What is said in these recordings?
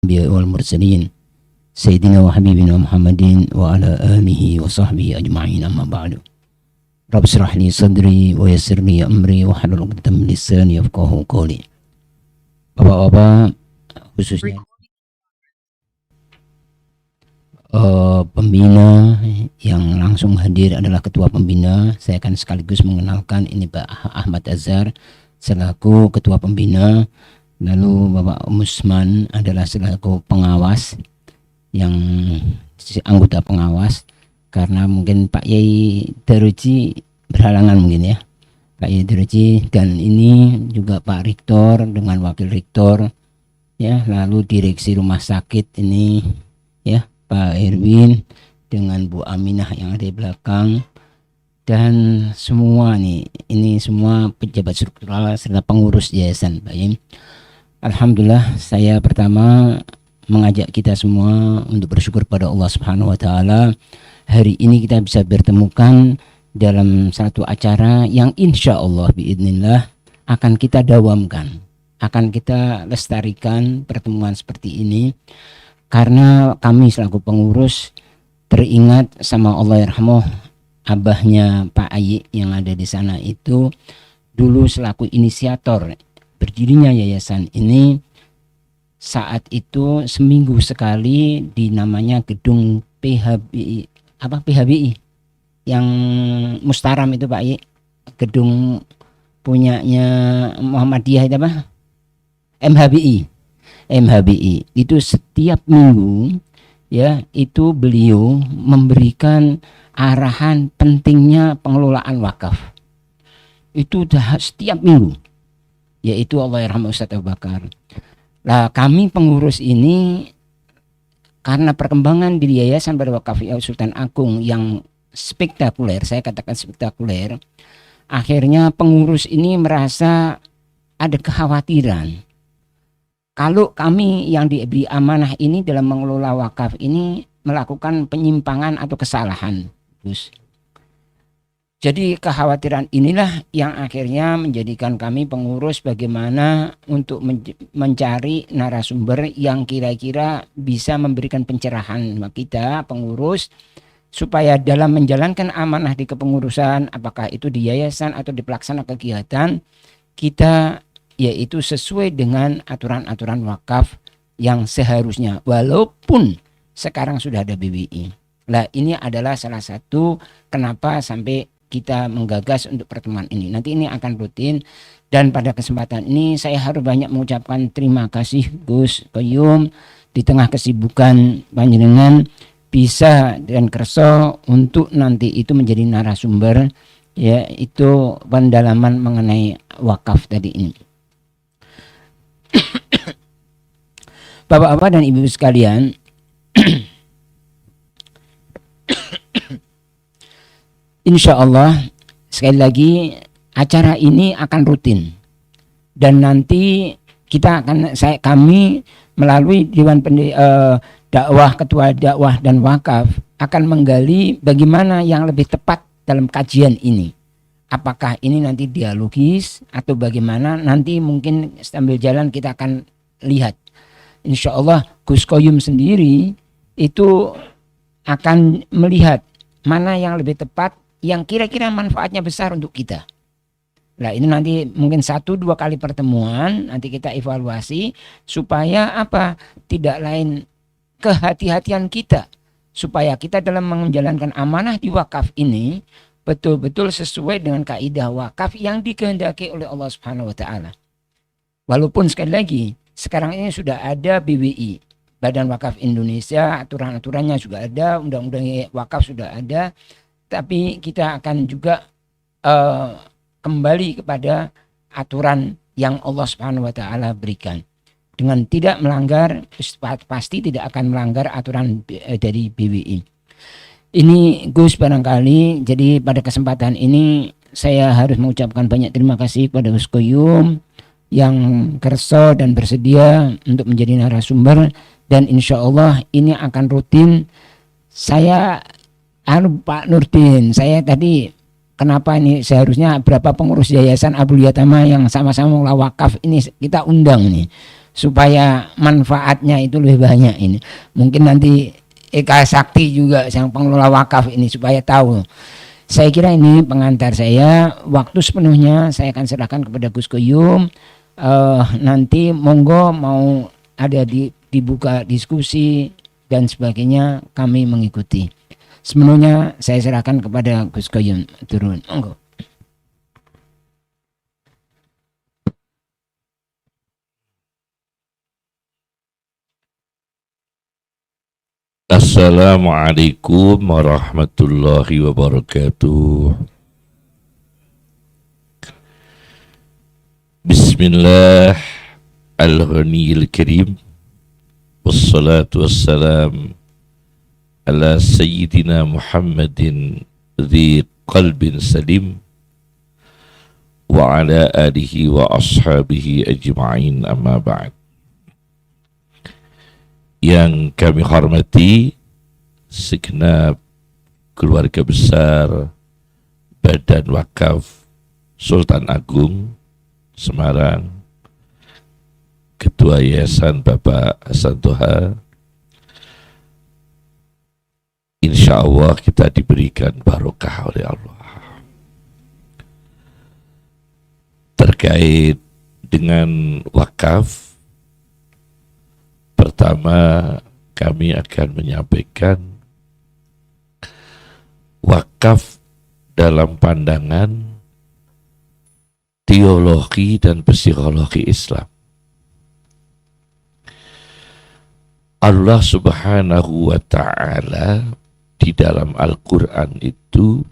الأنبياء والمرسلين سيدنا وحبيبنا محمد وعلى آله وصحبه أجمعين أما بعد رب اشرح لي صدري ويسر لي أمري واحلل عقدة من لساني يفقهوا قولي. Bapak-bapak, khususnya pembina yang langsung hadir adalah ketua pembina. Saya akan sekaligus mengenalkan ini Pak Ahmad Azhar selaku ketua pembina, lalu Bapak Musman adalah selaku pengawas, yang anggota pengawas, karena mungkin Pak Yai Daruji berhalangan mungkin ya, Pak Yai Daruji, dan ini juga Pak Rektor dengan Wakil Rektor ya, lalu direksi rumah sakit ini ya, Pak Erwin dengan Bu Aminah yang ada di belakang, dan semua nih, ini semua pejabat struktural serta pengurus yayasan Pak Yai. Alhamdulillah, saya pertama mengajak kita semua untuk bersyukur pada Allah Subhanahu wa Ta'ala. Hari ini kita bisa bertemukan dalam satu acara yang insya Allah biidznillah akan kita dawamkan, akan kita lestarikan pertemuan seperti ini, karena kami selaku pengurus teringat sama Allah yarhamuh, abahnya Pak Ayi yang ada di sana itu dulu selaku inisiator berdirinya yayasan ini. Saat itu seminggu sekali di namanya gedung PHBI, PHBI yang Mustaram itu Pak Yi, gedung punyanya Muhammadiyah itu apa? MHBI itu setiap minggu ya, itu beliau memberikan arahan pentingnya pengelolaan wakaf itu setiap minggu, yaitu Allah yarhamu Ustaz Abu Bakar. Nah, kami pengurus ini karena perkembangan di Yayasan pada Wakaf Sultan Agung yang spektakuler, saya katakan spektakuler, akhirnya pengurus ini merasa ada kekhawatiran kalau kami yang diberi amanah ini dalam mengelola wakaf ini melakukan penyimpangan atau kesalahan. Terus, jadi kekhawatiran inilah yang akhirnya menjadikan kami pengurus bagaimana untuk mencari narasumber yang kira-kira bisa memberikan pencerahan kita pengurus, supaya dalam menjalankan amanah di kepengurusan, apakah itu di yayasan atau di pelaksana kegiatan kita, yaitu sesuai dengan aturan-aturan wakaf yang seharusnya, walaupun sekarang sudah ada BWI. Nah, ini adalah salah satu kenapa sampai kita menggagas untuk pertemuan ini. Nanti ini akan rutin, dan pada kesempatan ini saya harus banyak mengucapkan terima kasih Gus Koyum di tengah kesibukan panjenengan bisa dan kerso untuk nanti itu menjadi narasumber, yaitu pendalaman mengenai wakaf tadi ini. Bapak-bapak dan ibu sekalian, insya Allah sekali lagi acara ini akan rutin, dan nanti kita akan kami melalui Dewan Dakwah, Ketua Dakwah dan Wakaf akan menggali bagaimana yang lebih tepat dalam kajian ini. Apakah ini nanti dialogis atau bagaimana, nanti mungkin sambil jalan kita akan lihat. Insya Allah Gus Koyum sendiri itu akan melihat mana yang lebih tepat, yang kira-kira manfaatnya besar untuk kita. Nah, ini nanti mungkin 1-2 kali pertemuan nanti kita evaluasi, supaya apa? Tidak lain kehati-hatian kita, supaya kita dalam menjalankan amanah di wakaf ini betul-betul sesuai dengan kaidah wakaf yang dikehendaki oleh Allah Subhanahu wa Ta'ala. Walaupun sekali lagi sekarang ini sudah ada BWI, Badan Wakaf Indonesia, aturan-aturannya juga ada, undang-undang wakaf sudah ada, tapi kita akan juga kembali kepada aturan yang Allah Subhanahu wa Ta'ala berikan, dengan tidak melanggar, pasti tidak akan melanggar aturan dari BWI. Ini Gus barangkali, jadi pada kesempatan ini saya harus mengucapkan banyak terima kasih kepada Gus Koyum yang kerso dan bersedia untuk menjadi narasumber, dan insya Allah ini akan rutin. Saya Pak Nurdin, saya tadi kenapa ini seharusnya berapa pengurus yayasan Abul Yatama yang sama-sama mengelola wakaf ini kita undang nih, supaya manfaatnya itu lebih banyak ini. Mungkin nanti Eka Sakti juga sang pengelola wakaf ini supaya tahu. Saya kira ini pengantar saya. Waktu sepenuhnya saya akan serahkan kepada Gus Koyum. Nanti monggo mau ada dibuka diskusi dan sebagainya, kami mengikuti. Sepenuhnya saya serahkan kepada Gus Koyum. Turun, monggo. Assalamualaikum warahmatullahi wabarakatuh. Bismillah al-ghaniyil karim. Wassalatu wassalam ala sayyidina Muhammadin dhi qalbin salim wa ala alihi wa ashabihi ajma'in, amma ba'd. Yang kami hormati segenap keluarga besar Badan Wakaf Sultan Agung Semarang, Ketua Yayasan Bapak Hasan Toha, insya Allah kita diberikan barokah oleh Allah. Terkait dengan wakaf, pertama, kami akan menyampaikan wakaf dalam pandangan teologi dan psikologi Islam. Allah Subhanahu wa ta'ala di dalam Al-Quran itu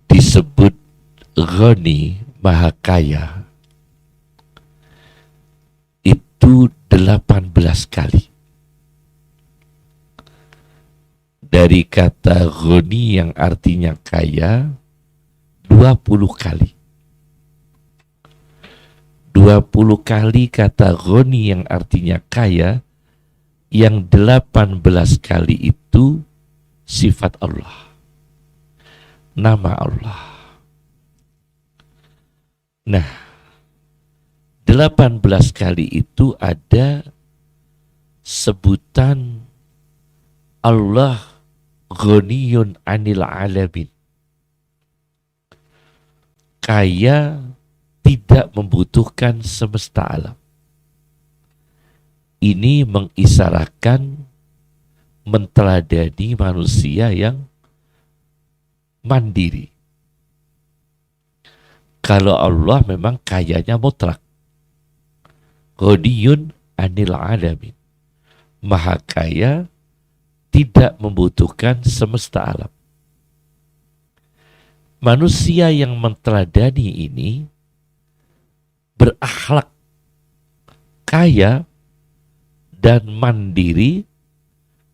disebut Ghani, Maha Kaya, itu 18 kali. Dari kata Ghani yang artinya kaya 20 kali. 20 kali kata Ghani yang artinya kaya, yang 18 kali itu sifat Allah, nama Allah. Nah, 18 kali itu ada sebutan Allah Ghaniyun anil alamin, kaya, tidak membutuhkan semesta alam. Ini mengisyaratkan, menteladani manusia yang mandiri. Kalau Allah memang kayanya mutlak, Ghaniyun anil alamin, maha kaya, tidak membutuhkan semesta alam. Manusia yang menteladani ini berakhlak kaya dan mandiri.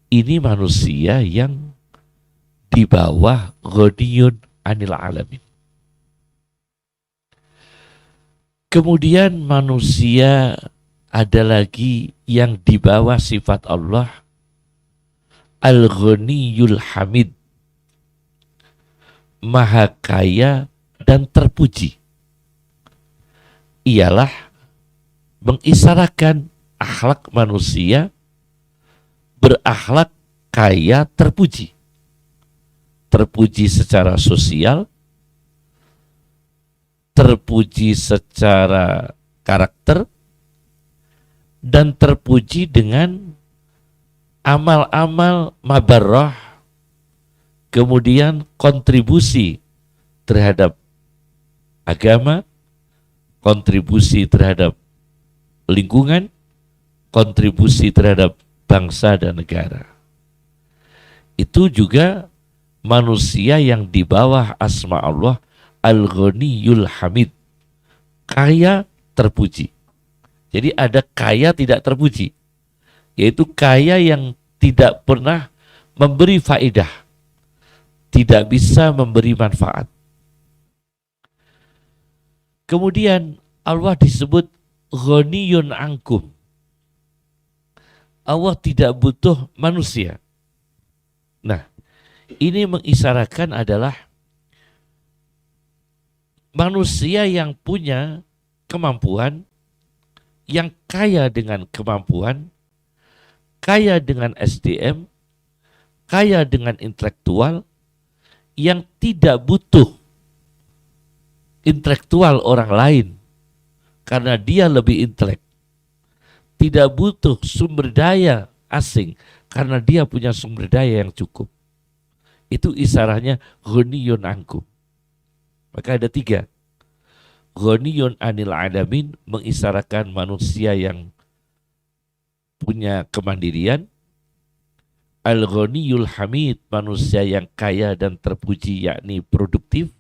Ini manusia yang di bawah Ghaniyun anil alamin. Kemudian manusia ada lagi yang di bawah sifat Allah, Al-Ghaniyul Hamid, maha kaya dan terpuji. Ialah mengisyaratkan akhlak manusia berakhlak kaya terpuji. Terpuji secara sosial, terpuji secara karakter, dan terpuji dengan amal-amal mabarrah, kemudian kontribusi terhadap agama, kontribusi terhadap lingkungan, kontribusi terhadap bangsa dan negara. Itu juga manusia yang di bawah asma Allah, Al-Ghaniyul Hamid, kaya terpuji. Jadi ada kaya tidak terpuji, yaitu kaya yang tidak pernah memberi faedah, tidak bisa memberi manfaat. Kemudian Allah disebut Ghaniyun ankum, Allah tidak butuh manusia. Nah, ini mengisyaratkan adalah manusia yang punya kemampuan, yang kaya dengan kemampuan, kaya dengan SDM, kaya dengan intelektual, yang tidak butuh intelektual orang lain karena dia lebih intelek. Tidak butuh sumber daya asing karena dia punya sumber daya yang cukup. Itu isarahnya ghaniyun ankum. Maka ada 3. Ghaniyun anil alamin mengisarakan manusia yang punya kemandirian. Al-ghaniyul hamid manusia yang kaya dan terpuji yakni produktif.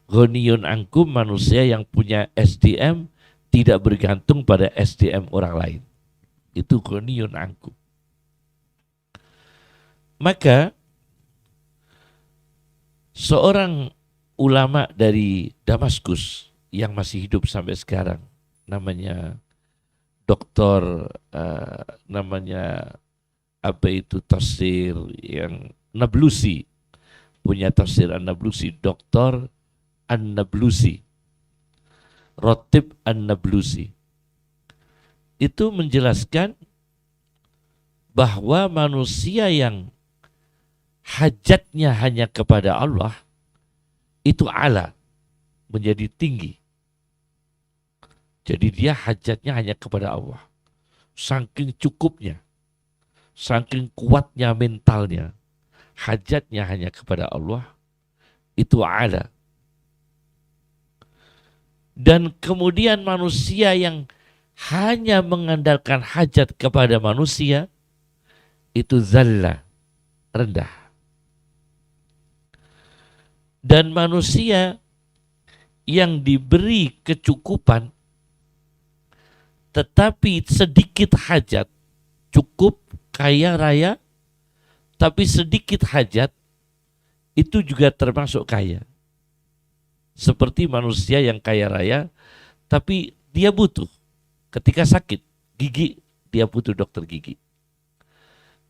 Ghaniyun ankum manusia yang punya SDM tidak bergantung pada SDM orang lain. Itu ghaniyun ankum. Maka seorang ulama dari Damaskus yang masih hidup sampai sekarang, namanya doktor, namanya apa itu tafsir yang Nablusi, punya tafsir An-Nablusi, Doktor An-Nablusi, Rotib An-Nablusi, itu menjelaskan bahwa manusia yang hajatnya hanya kepada Allah itu ala, menjadi tinggi. Jadi dia hajatnya hanya kepada Allah. Saking cukupnya, saking kuatnya mentalnya, hajatnya hanya kepada Allah, itu ala. Dan kemudian manusia yang hanya mengandalkan hajat kepada manusia, itu zalla, rendah. Dan manusia yang diberi kecukupan tetapi sedikit hajat, cukup, kaya raya, tapi sedikit hajat, itu juga termasuk kaya. Seperti manusia yang kaya raya, tapi dia butuh. Ketika sakit gigi, dia butuh dokter gigi.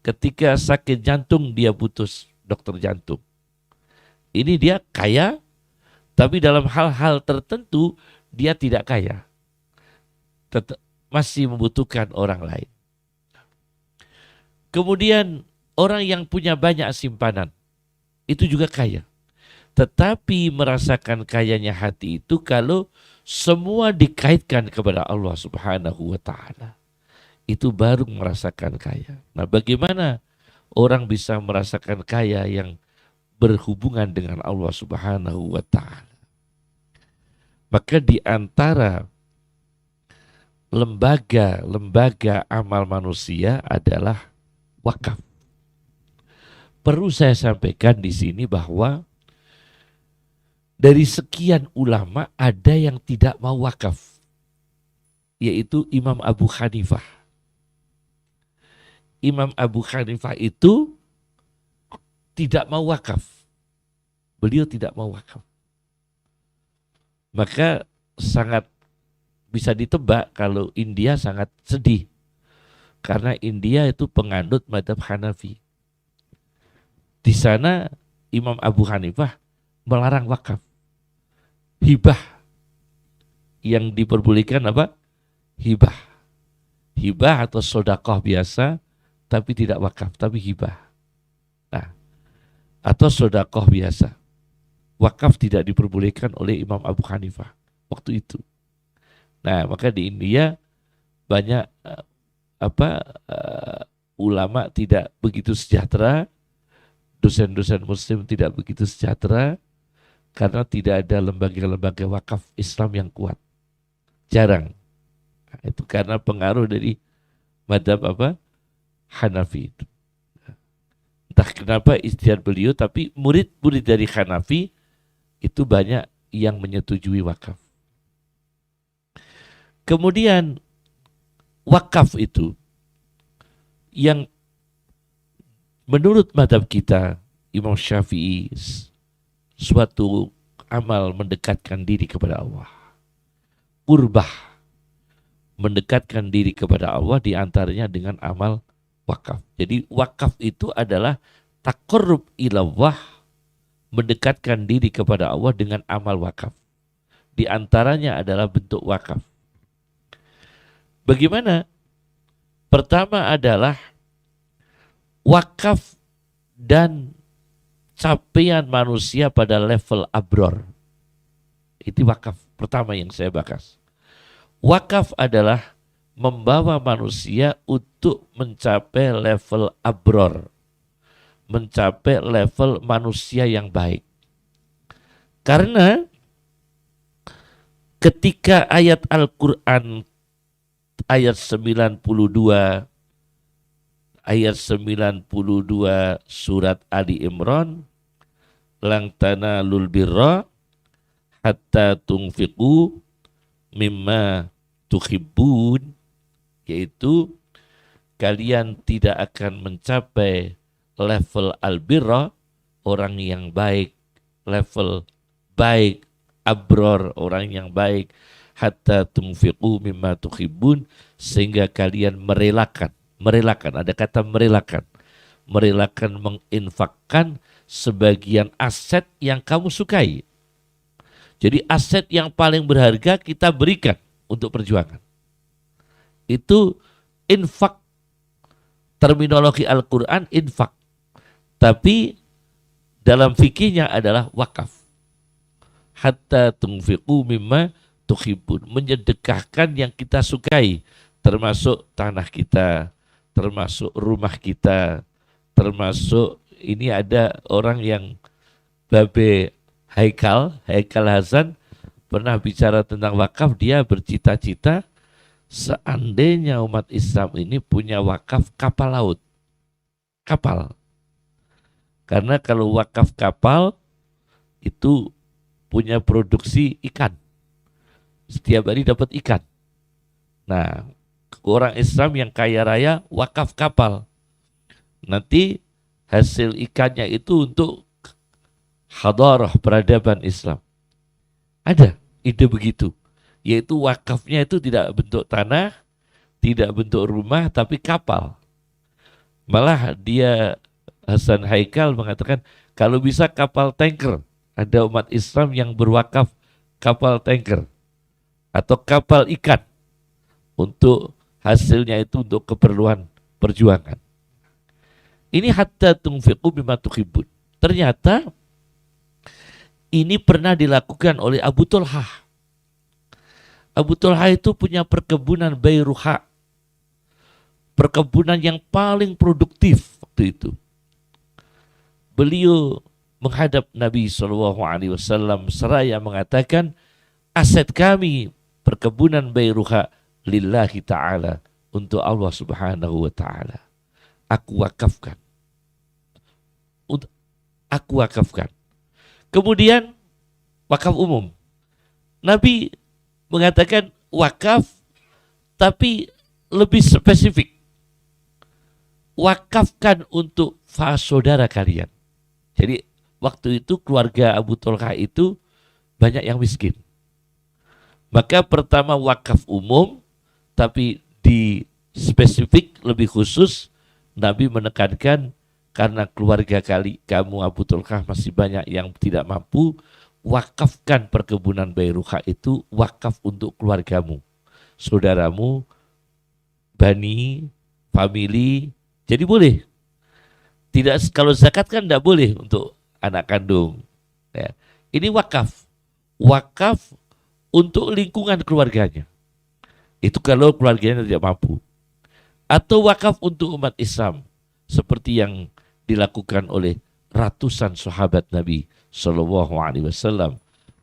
Ketika sakit jantung, dia butuh dokter jantung. Ini dia kaya, tapi dalam hal-hal tertentu, dia tidak kaya. Masih membutuhkan orang lain. Kemudian orang yang punya banyak simpanan, itu juga kaya. Tetapi merasakan kayanya hati itu kalau semua dikaitkan kepada Allah Subhanahu wa ta'ala. Itu baru merasakan kaya. Nah, bagaimana orang bisa merasakan kaya yang berhubungan dengan Allah Subhanahu wa ta'ala? Maka di antara lembaga amal manusia adalah wakaf. Perlu saya sampaikan di sini bahwa dari sekian ulama ada yang tidak mau wakaf, yaitu Imam Abu Hanifah. Imam Abu Hanifah itu tidak mau wakaf. Beliau tidak mau wakaf. Maka sangat bisa ditebak kalau India sangat sedih. Karena India itu penganut mazhab Hanafi. Di sana Imam Abu Hanifah melarang wakaf. Hibah yang diperbolehkan apa? Hibah. Hibah atau sedekah biasa, tapi tidak wakaf, tapi hibah. Nah, atau sedekah biasa. Wakaf tidak diperbolehkan oleh Imam Abu Hanifah waktu itu. Nah, maka di India banyak ulama tidak begitu sejahtera, dosen-dosen muslim tidak begitu sejahtera, karena tidak ada lembaga-lembaga wakaf Islam yang kuat. Jarang. Nah, itu karena pengaruh dari mazhab Hanafi itu. Entah kenapa ijtihad beliau, tapi murid-murid dari Hanafi itu banyak yang menyetujui wakaf. Kemudian wakaf itu yang menurut mazhab kita Imam Syafi'i suatu amal mendekatkan diri kepada Allah. Qurbah, mendekatkan diri kepada Allah diantaranya dengan amal wakaf. Jadi wakaf itu adalah taqarrub ilallah, mendekatkan diri kepada Allah dengan amal wakaf. Di antaranya adalah bentuk wakaf. Bagaimana? Pertama adalah wakaf dan capaian manusia pada level abror. Itu wakaf pertama yang saya bahas. Wakaf adalah membawa manusia untuk mencapai level abror, mencapai level manusia yang baik. Karena ketika ayat Al-Quran ayat 92 surat Ali Imran, lang tanalul birra hatta tunfiqu mimma tuhibbun, yaitu kalian tidak akan mencapai level albirra, orang yang baik, level baik, abror, orang yang baik, hatta tunfiqu mimma tuhibbun, sehingga kalian merelakan, ada kata merelakan menginfakkan sebagian aset yang kamu sukai. Jadi aset yang paling berharga kita berikan untuk perjuangan. Itu infak. Terminologi Al-Quran infak. Tapi dalam fikihnya adalah wakaf. Hatta tunfiqu mimma tuhibbun. Menyedekahkan yang kita sukai. Termasuk tanah kita, termasuk rumah kita, termasuk ini ada orang yang Babe Haikal Hasan pernah bicara tentang wakaf. Dia bercita-cita seandainya umat Islam ini punya wakaf kapal laut. Kapal. Karena kalau wakaf kapal itu punya produksi ikan. Setiap hari dapat ikan. Nah, orang Islam yang kaya raya wakaf kapal. Nanti hasil ikannya itu untuk hadarah peradaban Islam. Ada ide begitu, yaitu wakafnya itu tidak bentuk tanah, tidak bentuk rumah, tapi kapal. Malah dia Hasan Haikal mengatakan kalau bisa kapal tanker. Ada umat Islam yang berwakaf kapal tanker atau kapal ikan untuk hasilnya itu untuk keperluan perjuangan. Ini hatta tunfiqu bima tuhibbun. Ternyata ini pernah dilakukan oleh Abu Talhah. Abu Talhah itu punya perkebunan Bayruha. Perkebunan yang paling produktif waktu itu. Beliau menghadap Nabi SAW seraya mengatakan, aset kami perkebunan Bayruha lillahi ta'ala, untuk Allah Subhanahu wa ta'ala. Aku wakafkan. Kemudian wakaf umum. Nabi mengatakan wakaf tapi lebih spesifik. Wakafkan untuk saudara kalian. Jadi waktu itu keluarga Abu Talhah itu banyak yang miskin. Maka pertama wakaf umum, tapi di spesifik lebih khusus Nabi menekankan karena keluarga kamu Abu Talhah masih banyak yang tidak mampu, wakafkan perkebunan Bayruha itu wakaf untuk keluargamu, saudaramu, bani, family. Jadi boleh. Tidak, kalau zakat kan tidak boleh untuk anak kandung. Ya. Ini wakaf. Wakaf untuk lingkungan keluarganya. Itu kalau keluarganya tidak mampu. Atau wakaf untuk umat Islam. Seperti yang dilakukan oleh ratusan sahabat Nabi SAW.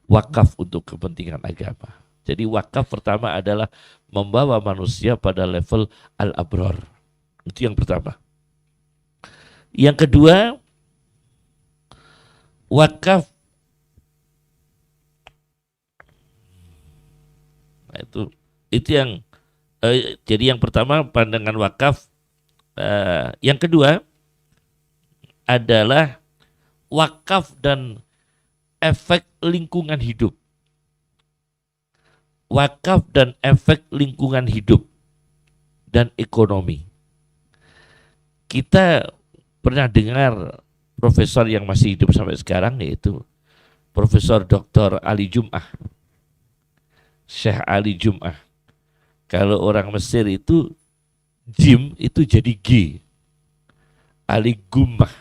Wakaf untuk kepentingan agama. Jadi wakaf pertama adalah membawa manusia pada level al-abror. Itu yang pertama. Yang kedua, wakaf. Nah, itu yang jadi yang pertama pandangan wakaf. Yang kedua adalah wakaf dan efek lingkungan hidup. Wakaf dan efek lingkungan hidup dan ekonomi. Kita pernah dengar profesor yang masih hidup sampai sekarang, yaitu Profesor Dr. Ali Jum'ah, Syekh Ali Jum'ah. Kalau orang Mesir itu jim itu jadi G. Ali Gummah.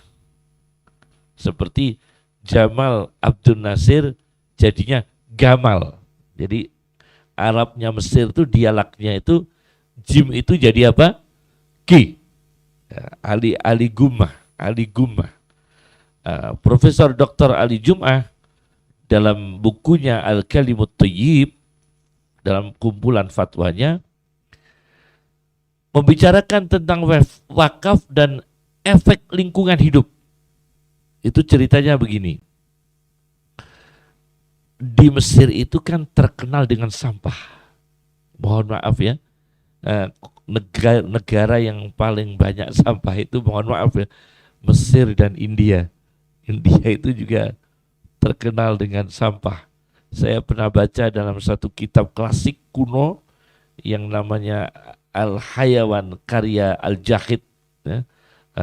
Seperti Jamal Abdul Nasir jadinya Gamal. Jadi Arabnya Mesir itu dialeknya itu jim itu jadi apa? G. Ya, Ali Gummah, Ali Gummah. Profesor Dr. Ali Jum'ah dalam bukunya Al-Kalimut Thayyib, dalam kumpulan fatwanya, membicarakan tentang wakaf dan efek lingkungan hidup. Itu ceritanya begini. Di Mesir itu kan terkenal dengan sampah. Mohon maaf ya, negara yang paling banyak sampah itu, mohon maaf ya, Mesir dan India. India itu juga terkenal dengan sampah. Saya pernah baca dalam satu kitab klasik kuno yang namanya Al-Hayawan karya Al-Jahid, ya,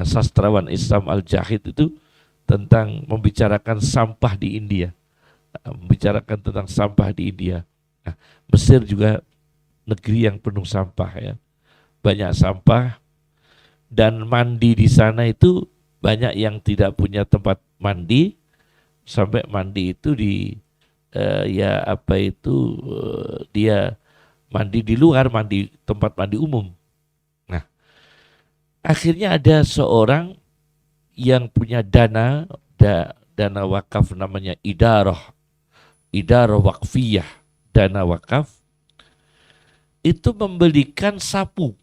sastrawan Islam Al-Jahid itu tentang membicarakan sampah di India, membicarakan tentang sampah di India. Nah, Mesir juga negeri yang penuh sampah ya, banyak sampah, dan mandi di sana itu banyak yang tidak punya tempat mandi, sampai mandi itu dia mandi di luar, mandi tempat mandi umum. Nah, akhirnya ada seorang yang punya dana wakaf, namanya idarah wakfiyah, dana wakaf, itu membelikan sapu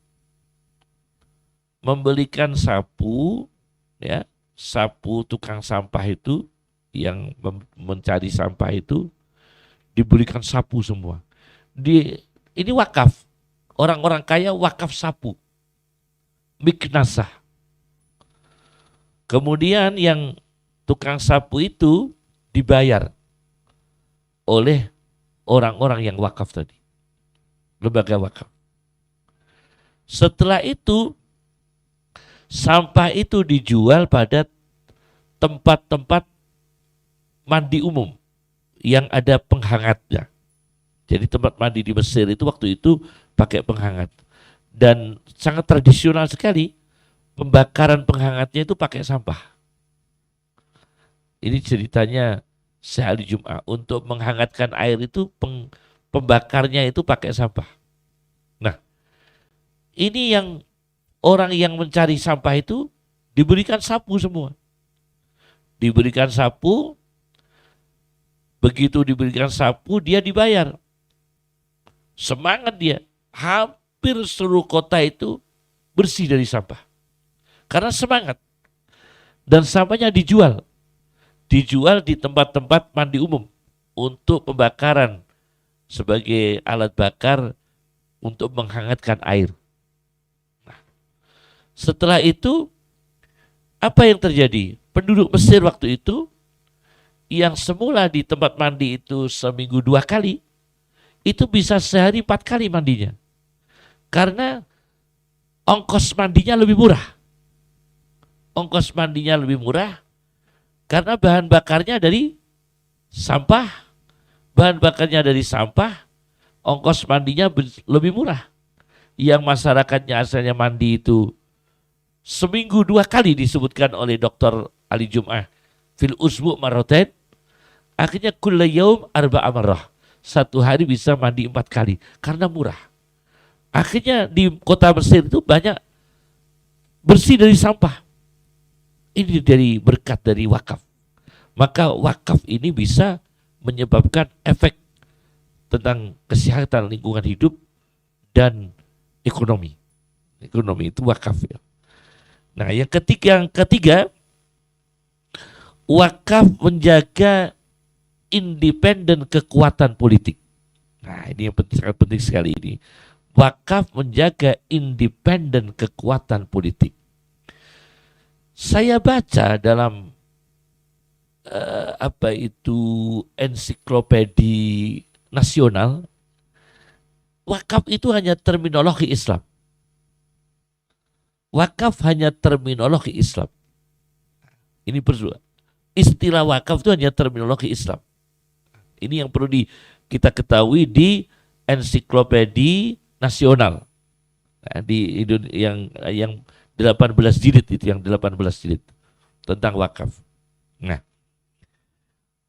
ya, sapu tukang sampah itu yang mencari sampah itu diberikan sapu semua. Ini wakaf, orang-orang kaya wakaf sapu, miknasah. Kemudian yang tukang sapu itu dibayar oleh orang-orang yang wakaf tadi, lembaga wakaf. Setelah itu sampah itu dijual pada tempat-tempat mandi umum yang ada penghangatnya. Jadi tempat mandi di Mesir itu waktu itu pakai penghangat. Dan sangat tradisional sekali, pembakaran penghangatnya itu pakai sampah. Ini ceritanya Syekh Ali Jum'ah. Untuk menghangatkan air itu pembakarnya itu pakai sampah. Nah, ini yang orang yang mencari sampah itu diberikan sapu semua. Diberikan sapu, begitu diberikan sapu dia dibayar. Semangat dia, hampir seluruh kota itu bersih dari sampah. Karena semangat. Dan sampahnya dijual. Dijual di tempat-tempat mandi umum untuk pembakaran sebagai alat bakar untuk menghangatkan air. Setelah itu, apa yang terjadi? Penduduk Mesir waktu itu, yang semula di tempat mandi itu seminggu 2 kali, itu bisa sehari 4 kali mandinya. Karena ongkos mandinya lebih murah. Ongkos mandinya lebih murah, karena bahan bakarnya dari sampah. Bahan bakarnya dari sampah, ongkos mandinya lebih murah. Yang masyarakatnya asalnya mandi itu seminggu 2 kali disebutkan oleh Dr. Ali Jum'ah fil usbu' marratain, akhirnya kulla yaum arba'a marrah, 1 hari bisa mandi 4 kali karena murah. Akhirnya di kota Mesir itu banyak bersih dari sampah. Ini dari berkat dari wakaf. Maka wakaf ini bisa menyebabkan efek tentang kesehatan lingkungan hidup dan ekonomi. Ekonomi itu wakaf ya. Nah, yang ketiga, wakaf menjaga independen kekuatan politik. Nah, ini yang sangat penting sekali ini. Wakaf menjaga independen kekuatan politik. Saya baca dalam ensiklopedi nasional, wakaf itu hanya terminologi Islam. Wakaf hanya terminologi Islam. Ini perlu. Istilah wakaf itu hanya terminologi Islam. Ini yang perlu kita ketahui di ensiklopedi nasional. Nah, yang 18 jilid itu, yang 18 jilid tentang wakaf. Nah,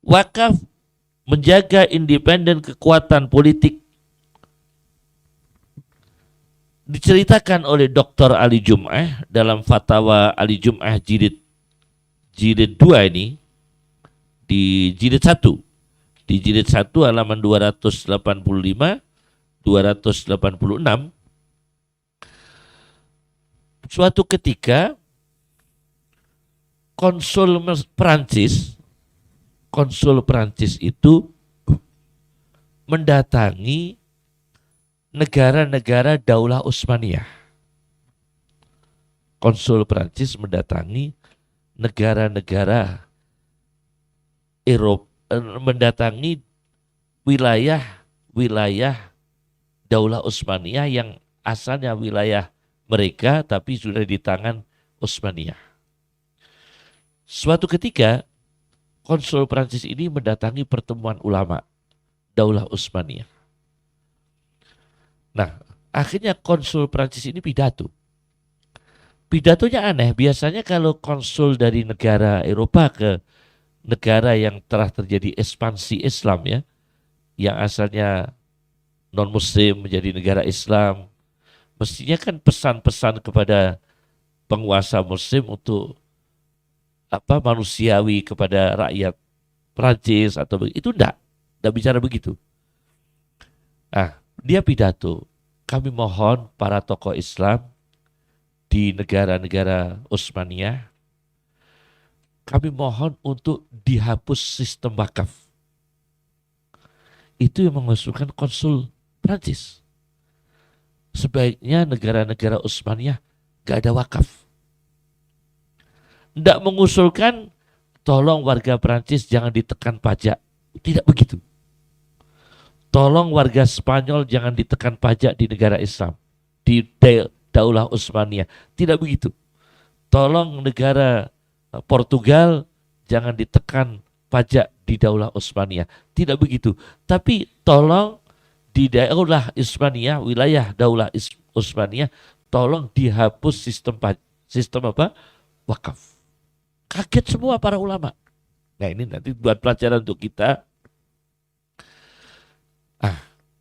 wakaf menjaga independen kekuatan politik diceritakan oleh Dr. Ali Jum'ah dalam Fatwa Ali Jum'ah jilid 2 ini, di jilid 1. Di jilid 1 halaman 285 286. Suatu ketika konsul Perancis itu mendatangi negara-negara Daulah Utsmaniyah. Konsul Perancis mendatangi negara-negara Eropa, mendatangi wilayah Daulah Utsmaniyah yang asalnya wilayah mereka tapi sudah di tangan Utsmaniyah. Suatu ketika konsul Perancis ini mendatangi pertemuan ulama Daulah Utsmaniyah. Nah, akhirnya konsul Perancis ini pidato. Pidatonya aneh. Biasanya kalau konsul dari negara Eropa ke negara yang telah terjadi ekspansi Islam ya, yang asalnya non-muslim menjadi negara Islam, mestinya kan pesan-pesan kepada penguasa muslim untuk manusiawi kepada rakyat Prancis atau itu enggak bicara begitu. Nah, dia pidato, kami mohon para tokoh Islam di negara-negara Utsmaniyah, kami mohon untuk dihapus sistem wakaf. Itu yang mengusulkan konsul Prancis. Sebaiknya negara-negara Utsmaniyah gak ada wakaf. Tidak mengusulkan tolong warga Prancis jangan ditekan pajak. Tidak begitu. Tolong warga Spanyol jangan ditekan pajak di negara Islam, di Daulah Utsmaniyah. Tidak begitu. Tolong negara Portugal jangan ditekan pajak di Daulah Utsmaniyah. Tidak begitu. Tapi tolong di Daulah Utsmaniyah, wilayah Daulah Utsmaniyah, tolong dihapus sistem wakaf. Kaget semua para ulama. Nah, ini nanti buat pelajaran untuk kita.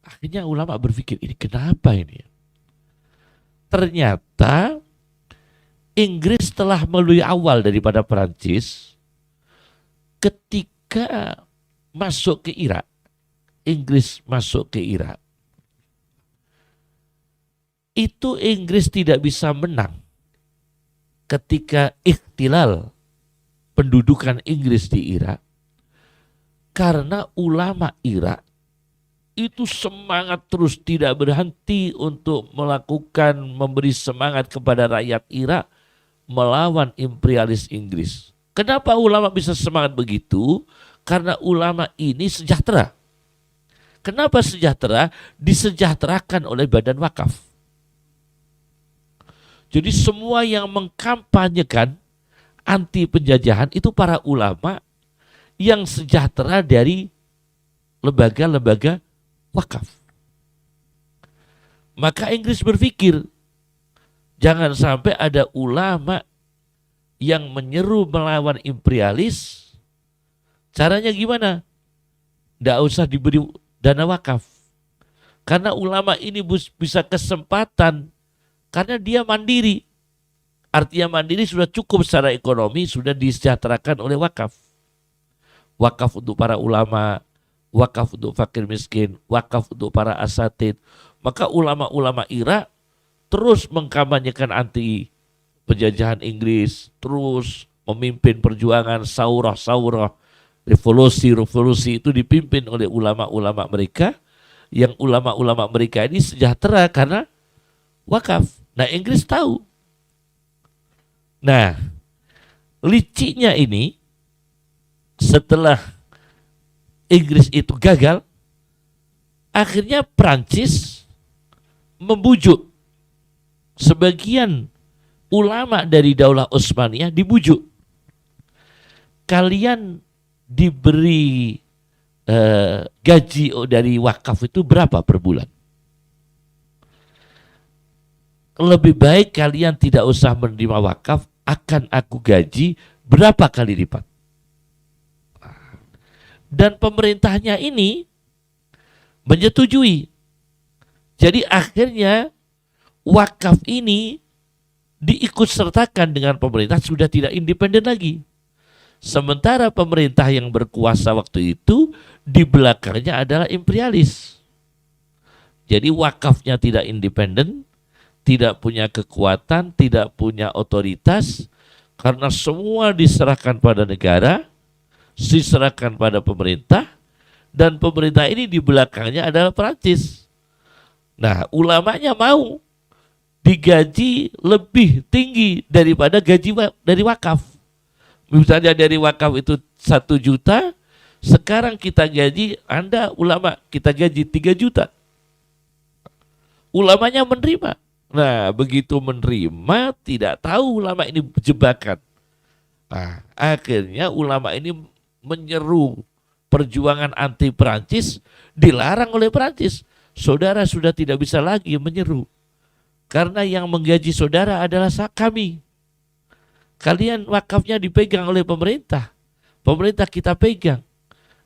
Akhirnya ulama berpikir, ini kenapa ini? Ternyata Inggris telah melalui awal daripada Perancis. Ketika masuk ke Irak, Inggris masuk ke Irak, itu Inggris tidak bisa menang ketika ikhtilal pendudukan Inggris di Irak, karena ulama Irak itu semangat terus tidak berhenti untuk memberi semangat kepada rakyat Irak melawan imperialis Inggris. Kenapa ulama bisa semangat begitu? Karena ulama ini sejahtera. Kenapa sejahtera? Disejahterakan oleh badan wakaf. Jadi semua yang mengkampanyekan anti penjajahan itu para ulama yang sejahtera dari lembaga-lembaga wakaf. Maka Inggris berpikir, jangan sampai ada ulama yang menyeru melawan imperialis. Caranya gimana? Tidak usah diberi dana wakaf. Karena ulama ini bisa kesempatan, karena dia mandiri. Artinya mandiri sudah cukup secara ekonomi, sudah disejahterakan oleh wakaf. Wakaf untuk para ulama, wakaf untuk fakir miskin, wakaf untuk para asatid. Maka ulama-ulama Irak terus mengkampanyekan anti penjajahan Inggris, terus memimpin perjuangan saurah-saurah, revolusi itu dipimpin oleh ulama-ulama mereka, yang ulama-ulama mereka ini sejahtera karena wakaf. Nah, Inggris tahu. Nah, liciknya ini, setelah Inggris itu gagal, akhirnya Prancis membujuk sebagian ulama dari Daulah Utsmaniyah, dibujuk. Kalian diberi gaji dari wakaf itu berapa per bulan? lebih baik kalian tidak usah menerima wakaf, akan aku gaji berapa kali lipat. Dan pemerintahnya ini menyetujui. Jadi akhirnya wakaf ini diikut sertakan dengan pemerintah, sudah tidak independen lagi. Sementara pemerintah yang berkuasa waktu itu di belakangnya adalah imperialis. Jadi wakafnya tidak independen, tidak punya kekuatan, tidak punya otoritas, karena semua diserahkan pada negara, diserahkan pada pemerintah, dan pemerintah ini di belakangnya adalah Perancis. Nah, ulamanya mau digaji lebih tinggi daripada gaji dari wakaf. Misalnya dari wakaf itu 1 juta, sekarang kita gaji, Anda ulama, kita gaji 3 juta. Ulamanya menerima. Nah, begitu menerima, tidak tahu ulama ini jebakan. Nah, akhirnya ulama ini menyeru perjuangan anti Perancis, dilarang oleh Perancis. Saudara sudah tidak bisa lagi menyeru, karena yang menggaji saudara adalah kami. Kalian wakafnya dipegang oleh pemerintah, pemerintah kita pegang,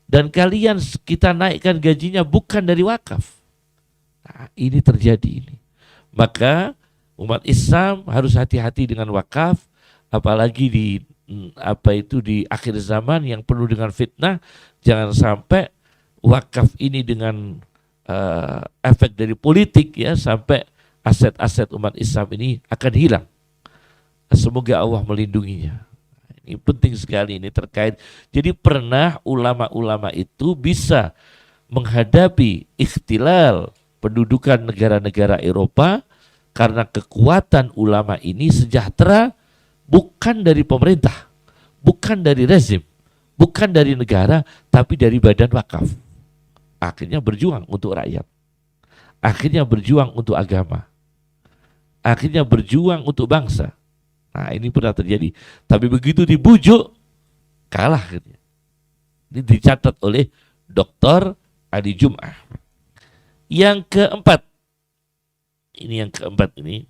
dan kalian kita naikkan gajinya bukan dari wakaf. Nah, ini terjadi ini. Maka umat Islam harus hati-hati dengan wakaf, apalagi di di akhir zaman yang penuh dengan fitnah. Jangan sampai wakaf ini dengan efek dari politik ya, sampai aset-aset umat Islam ini akan hilang. Semoga Allah melindunginya. Ini penting sekali ini terkait. Jadi pernah ulama-ulama itu bisa menghadapi ikhtilal pendudukan negara-negara Eropa karena kekuatan ulama ini sejahtera bukan dari pemerintah, bukan dari rezim, bukan dari negara, tapi dari badan wakaf. Akhirnya berjuang untuk rakyat. Akhirnya berjuang untuk agama. Akhirnya berjuang untuk bangsa. Nah, ini pernah terjadi. Tapi begitu dibujuk, kalah. Ini dicatat oleh Dr. Adi Jum'ah. Yang keempat. Ini yang keempat ini.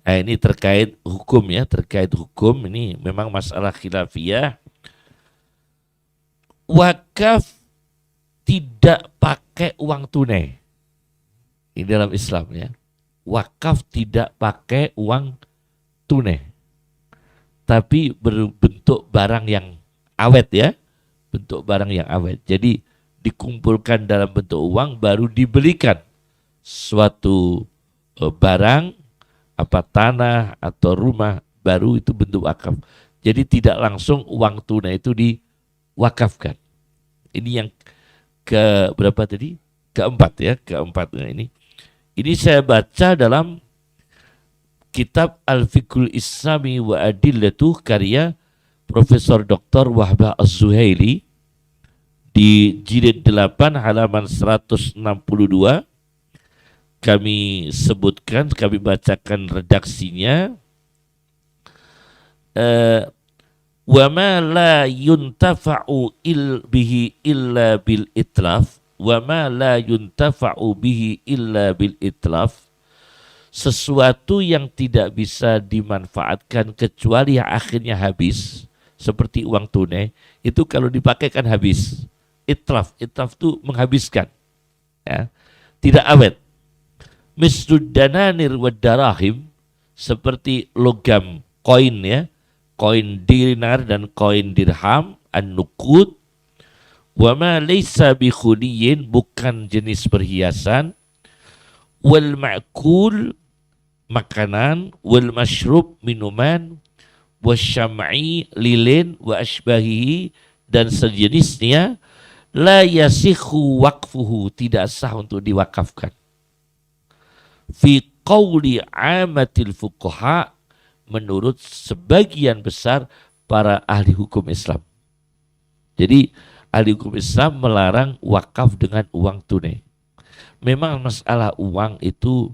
Nah, ini terkait hukum ya. Terkait hukum ini memang masalah khilafiyah. Wakaf tidak pakai uang tunai. Ini dalam Islam ya. Wakaf tidak pakai uang tunai, tapi berbentuk barang yang awet ya, bentuk barang yang awet. Jadi dikumpulkan dalam bentuk uang, baru dibelikan suatu barang, apa tanah atau rumah, baru itu bentuk wakaf. Jadi tidak langsung uang tunai itu diwakafkan. Ini yang ke berapa tadi? Keempat ya, keempat. Nah, ini saya baca dalam kitab Al-Fiqhul Islami wa Adillatuh karya Profesor Dr. Wahbah Az-Zuhaili di jilid 8 halaman 162. Kami sebutkan, kami bacakan redaksinya. Wa ma la yuntafa'u bihi illa bil itlaf, wa ma la yuntafa'u bihi illa bil itlaf. Sesuatu yang tidak bisa dimanfaatkan kecuali yang akhirnya habis, seperti uang tunai, itu kalau dipakai kan habis. Itlaf itu menghabiskan, ya, tidak awet. Misrud dananir wad darahim, seperti logam koin ya, koin dinar dan koin dirham, an-nuqud. Wa ma laysa bi khuliyin, bukan jenis perhiasan. Wal ma'kul, makanan. Wal mashrub, minuman. Wasyam'i, lilin. Wa ashbahihi, dan sejenisnya. La yasikhu waqfuhu, tidak sah untuk diwakafkan. Fi qawli amatil fuqaha, menurut sebagian besar para ahli hukum Islam. Jadi ahli hukum Islam melarang wakaf dengan uang tunai. Memang masalah uang itu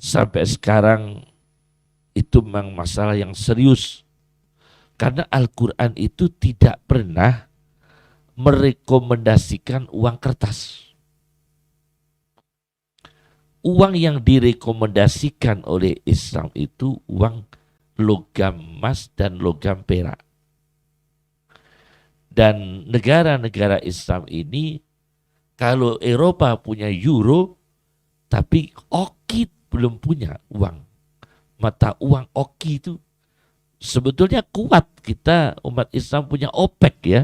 sampai sekarang itu memang masalah yang serius. Karena Al-Quran itu tidak pernah merekomendasikan uang kertas. uang yang direkomendasikan oleh Islam itu uang logam emas dan logam perak. Dan negara-negara Islam ini, kalau Eropa punya euro, tapi oki belum punya uang. Mata uang oki itu sebetulnya kuat. Kita umat Islam punya OPEC ya.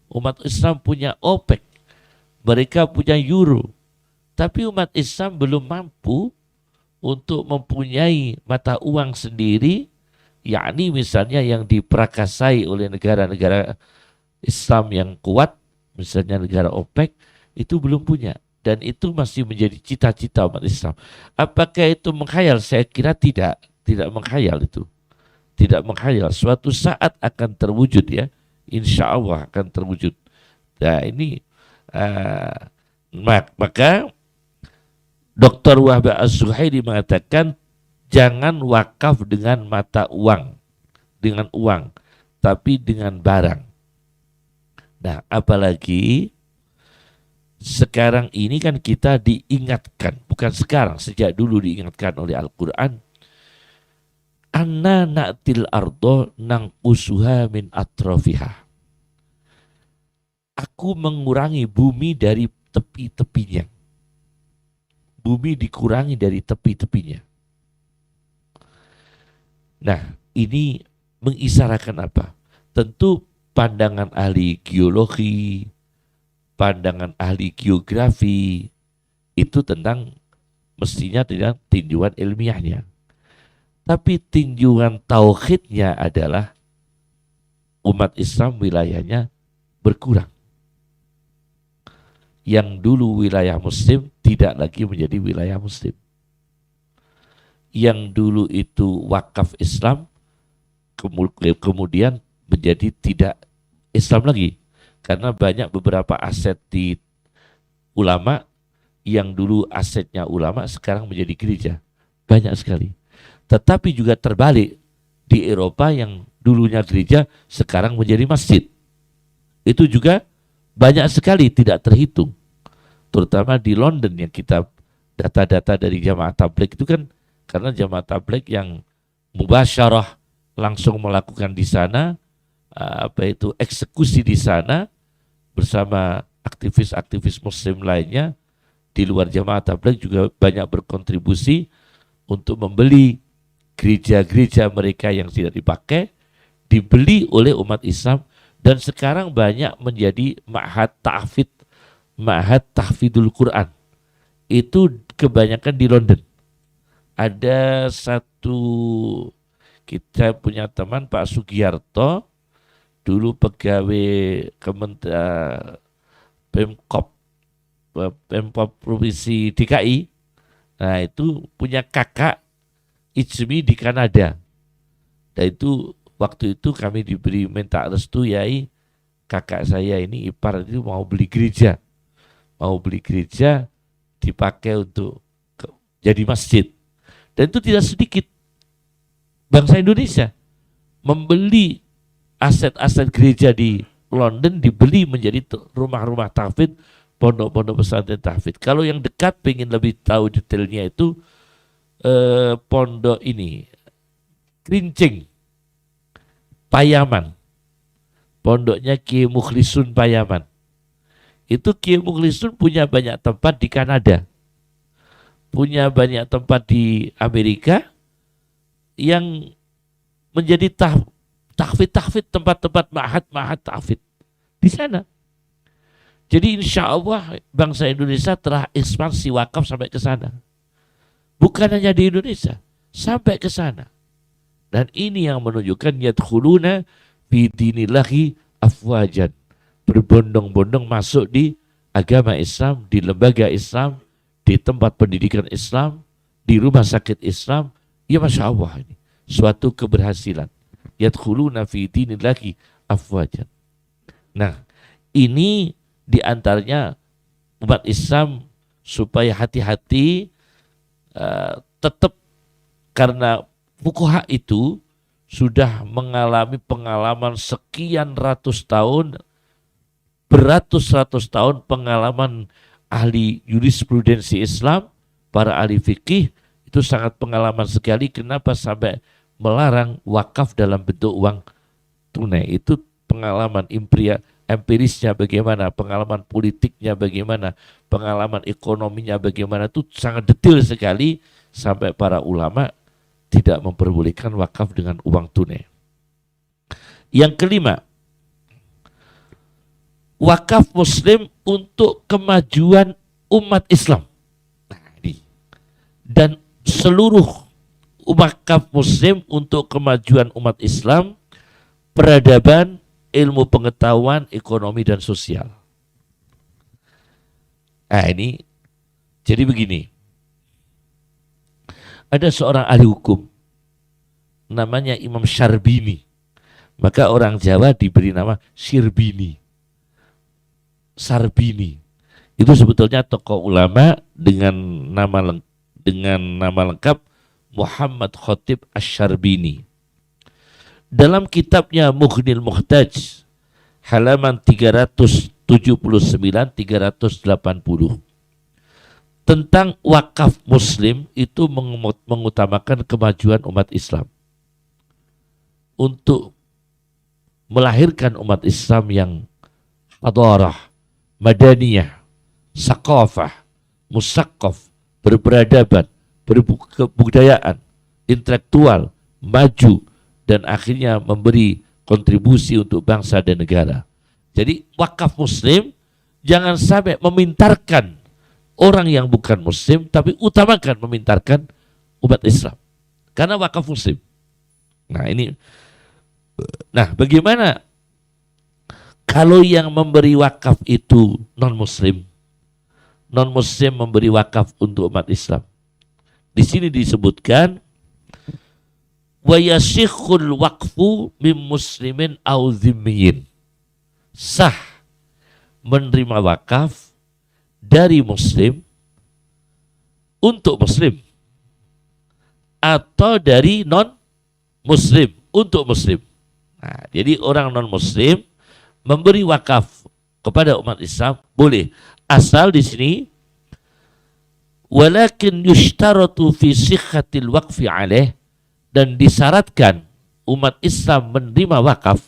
Umat Islam punya OPEC. Mereka punya euro. Tapi umat Islam belum mampu untuk mempunyai mata uang sendiri, yakni misalnya yang diprakasai oleh negara-negara Islam yang kuat, misalnya negara OPEC, itu belum punya. Dan itu masih menjadi cita-cita umat Islam. Apakah itu menghayal? Saya kira tidak menghayal itu. Tidak menghayal. Suatu saat akan terwujud ya. Insya Allah akan terwujud. Nah ini maka Dr. Wahbah Az-Zuhairi mengatakan jangan wakaf dengan mata uang, dengan uang, tapi dengan barang. Nah, apalagi sekarang ini kan kita diingatkan, bukan sekarang, sejak dulu diingatkan oleh Al-Quran, anna na'til ardo nangkusuha min atrofiha. Aku mengurangi bumi dari tepi-tepinya. Bumi dikurangi dari tepi-tepinya. Nah, ini mengisyaratkan apa? Tentu pandangan ahli geologi, pandangan ahli geografi, itu tentang mestinya tidak tinjauan ilmiahnya. Tapi tinjauan tauhidnya adalah umat Islam wilayahnya berkurang. Yang dulu wilayah Muslim tidak lagi menjadi wilayah Muslim. Yang dulu itu wakaf Islam, kemudian menjadi tidak Islam lagi. Karena banyak beberapa aset di ulama, yang dulu asetnya ulama sekarang menjadi gereja. Banyak sekali. Tetapi juga terbalik, di Eropa yang dulunya gereja sekarang menjadi masjid. Itu juga banyak sekali, tidak terhitung. Terutama di London yang kita data-data dari jamaah tabligh itu kan, karena jamaah tabligh yang mubasyarah langsung melakukan di sana, eksekusi di sana bersama aktivis-aktivis Muslim lainnya di luar jamaah tabligh juga banyak berkontribusi untuk membeli gereja-gereja mereka yang tidak dipakai, dibeli oleh umat Islam, dan sekarang banyak menjadi ma'had tahfidul Quran. Itu kebanyakan di London. Ada satu, kita punya teman Pak Sugiyarto, dulu pegawai Pemkop Provinsi DKI. Nah itu punya kakak Ijmi di Kanada. Dan itu waktu itu kami diberi minta restu, yai kakak saya ini ipar itu mau beli gereja dipakai untuk jadi masjid. Dan itu tidak sedikit bangsa Indonesia membeli aset-aset gereja di London, dibeli menjadi rumah-rumah tahfidz, pondok-pondok pesantren tahfidz. Kalau yang dekat pengen lebih tahu detailnya itu pondok ini Krincing Payaman, pondoknya Kiai Mukhlisun Payaman. Itu Kiai Mukhlisun punya banyak tempat di Kanada, punya banyak tempat di Amerika yang menjadi tahfidz, tempat-tempat ma'had tahfidz di sana. Jadi insya Allah bangsa Indonesia telah ekspansi wakaf sampai ke sana. Bukan hanya di Indonesia, sampai ke sana. Dan ini yang menunjukkan yadkhuluna fi dinillahi afwajan. Berbondong-bondong masuk di agama Islam, di lembaga Islam, di tempat pendidikan Islam, di rumah sakit Islam. Ya Masya Allah, ini suatu keberhasilan. Yadkhuluna fi dinillahi afwajan. Nah, ini diantaranya umat Islam supaya hati-hati, tetap, karena fuqaha itu sudah mengalami pengalaman sekian ratus tahun, beratus-ratus tahun pengalaman ahli jurisprudensi Islam, para ahli fikih itu sangat pengalaman sekali kenapa sampai melarang wakaf dalam bentuk uang tunai. Itu pengalaman empirisnya bagaimana, pengalaman politiknya bagaimana, pengalaman ekonominya bagaimana, itu sangat detail sekali sampai para ulama tidak memperbolehkan wakaf dengan uang tunai. Yang kelima, wakaf muslim untuk kemajuan umat Islam. Dan seluruh wakaf muslim untuk kemajuan umat Islam, peradaban, ilmu pengetahuan, ekonomi dan sosial. Ini jadi begini. Ada seorang ahli hukum namanya Imam Syarbini. Maka orang Jawa diberi nama Sirbini. Sarbini. Itu sebetulnya tokoh ulama dengan nama lengkap Muhammad Khatib Asy-Syarbini. Dalam kitabnya Mughnil Muhtaj halaman 379-380 tentang wakaf muslim itu mengutamakan kemajuan umat Islam untuk melahirkan umat Islam yang hadarah, madaniyah, saqafah, musaqqaf, berperadaban, berbudayaan, intelektual, maju, dan akhirnya memberi kontribusi untuk bangsa dan negara. Jadi wakaf muslim jangan sampai memintarkan orang yang bukan muslim, tapi utamakan memintarkan umat Islam. Karena wakaf muslim. Nah, bagaimana kalau yang memberi wakaf itu non-muslim? Non-muslim memberi wakaf untuk umat Islam. Di sini disebutkan wa yasikhul waqfu min muslimin aw dhimmiyin. Sah menerima wakaf dari muslim untuk muslim atau dari non-muslim untuk muslim. Nah, jadi orang non-muslim memberi wakaf kepada umat Islam boleh, asal di sini walakin yushtaratu fi sihhatil waqfi alaih, dan disyaratkan umat Islam menerima wakaf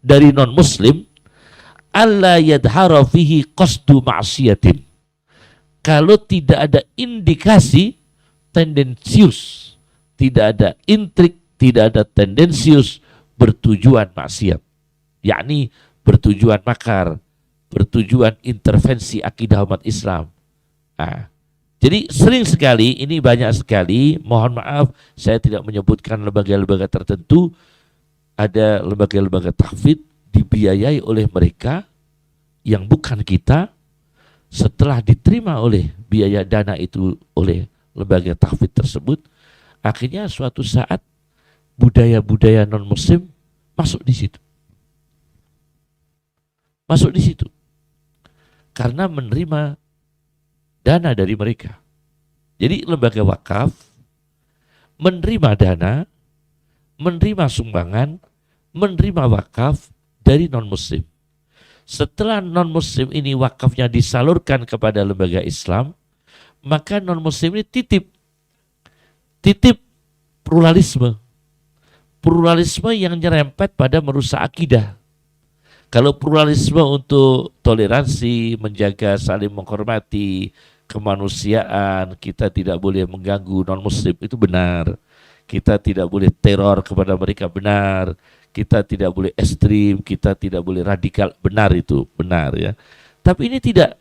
dari non-muslim alla yadhara fihi qasdu ma'siyatin, kalau tidak ada indikasi tendensius, tidak ada intrik, tidak ada tendensius bertujuan maksiat, yakni bertujuan makar, bertujuan intervensi akidah umat Islam. Jadi sering sekali, ini banyak sekali, mohon maaf saya tidak menyebutkan lembaga-lembaga tertentu, ada lembaga-lembaga tahfidz dibiayai oleh mereka yang bukan kita, setelah diterima oleh biaya dana itu oleh lembaga tahfidz tersebut, akhirnya suatu saat budaya-budaya non-muslim masuk di situ. Masuk di situ. Karena menerima dana dari mereka. Jadi lembaga wakaf menerima dana, menerima sumbangan, menerima wakaf dari non-muslim. Setelah non-muslim ini wakafnya disalurkan kepada lembaga Islam, maka non-muslim ini titip pluralisme. Pluralisme yang nyerempet pada merusak akidah. Kalau pluralisme untuk toleransi, menjaga saling menghormati, kemanusiaan, kita tidak boleh mengganggu non-muslim, itu benar. Kita tidak boleh teror kepada mereka, benar. Kita tidak boleh ekstrim, kita tidak boleh radikal, benar itu, benar ya. Tapi ini tidak.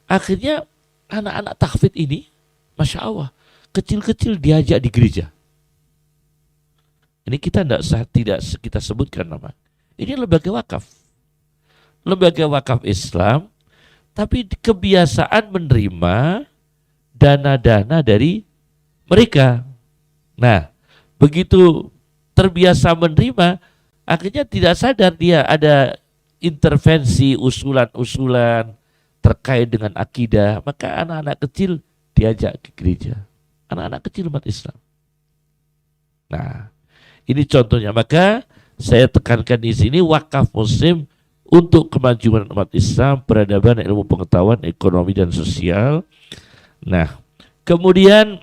Akhirnya anak-anak tahfidz ini, Masya Allah, kecil-kecil diajak di gereja. Ini kita tidak kita sebutkan nama. Ini lembaga wakaf. Lembaga wakaf Islam, tapi kebiasaan menerima dana-dana dari mereka. Nah, begitu terbiasa menerima, akhirnya tidak sadar dia ada intervensi usulan-usulan terkait dengan akidah, maka anak-anak kecil diajak ke gereja. Anak-anak kecil umat Islam. Nah, ini contohnya. Maka saya tekankan di sini wakaf muslim untuk kemajuan umat Islam, peradaban, ilmu pengetahuan, ekonomi dan sosial. Nah, Kemudian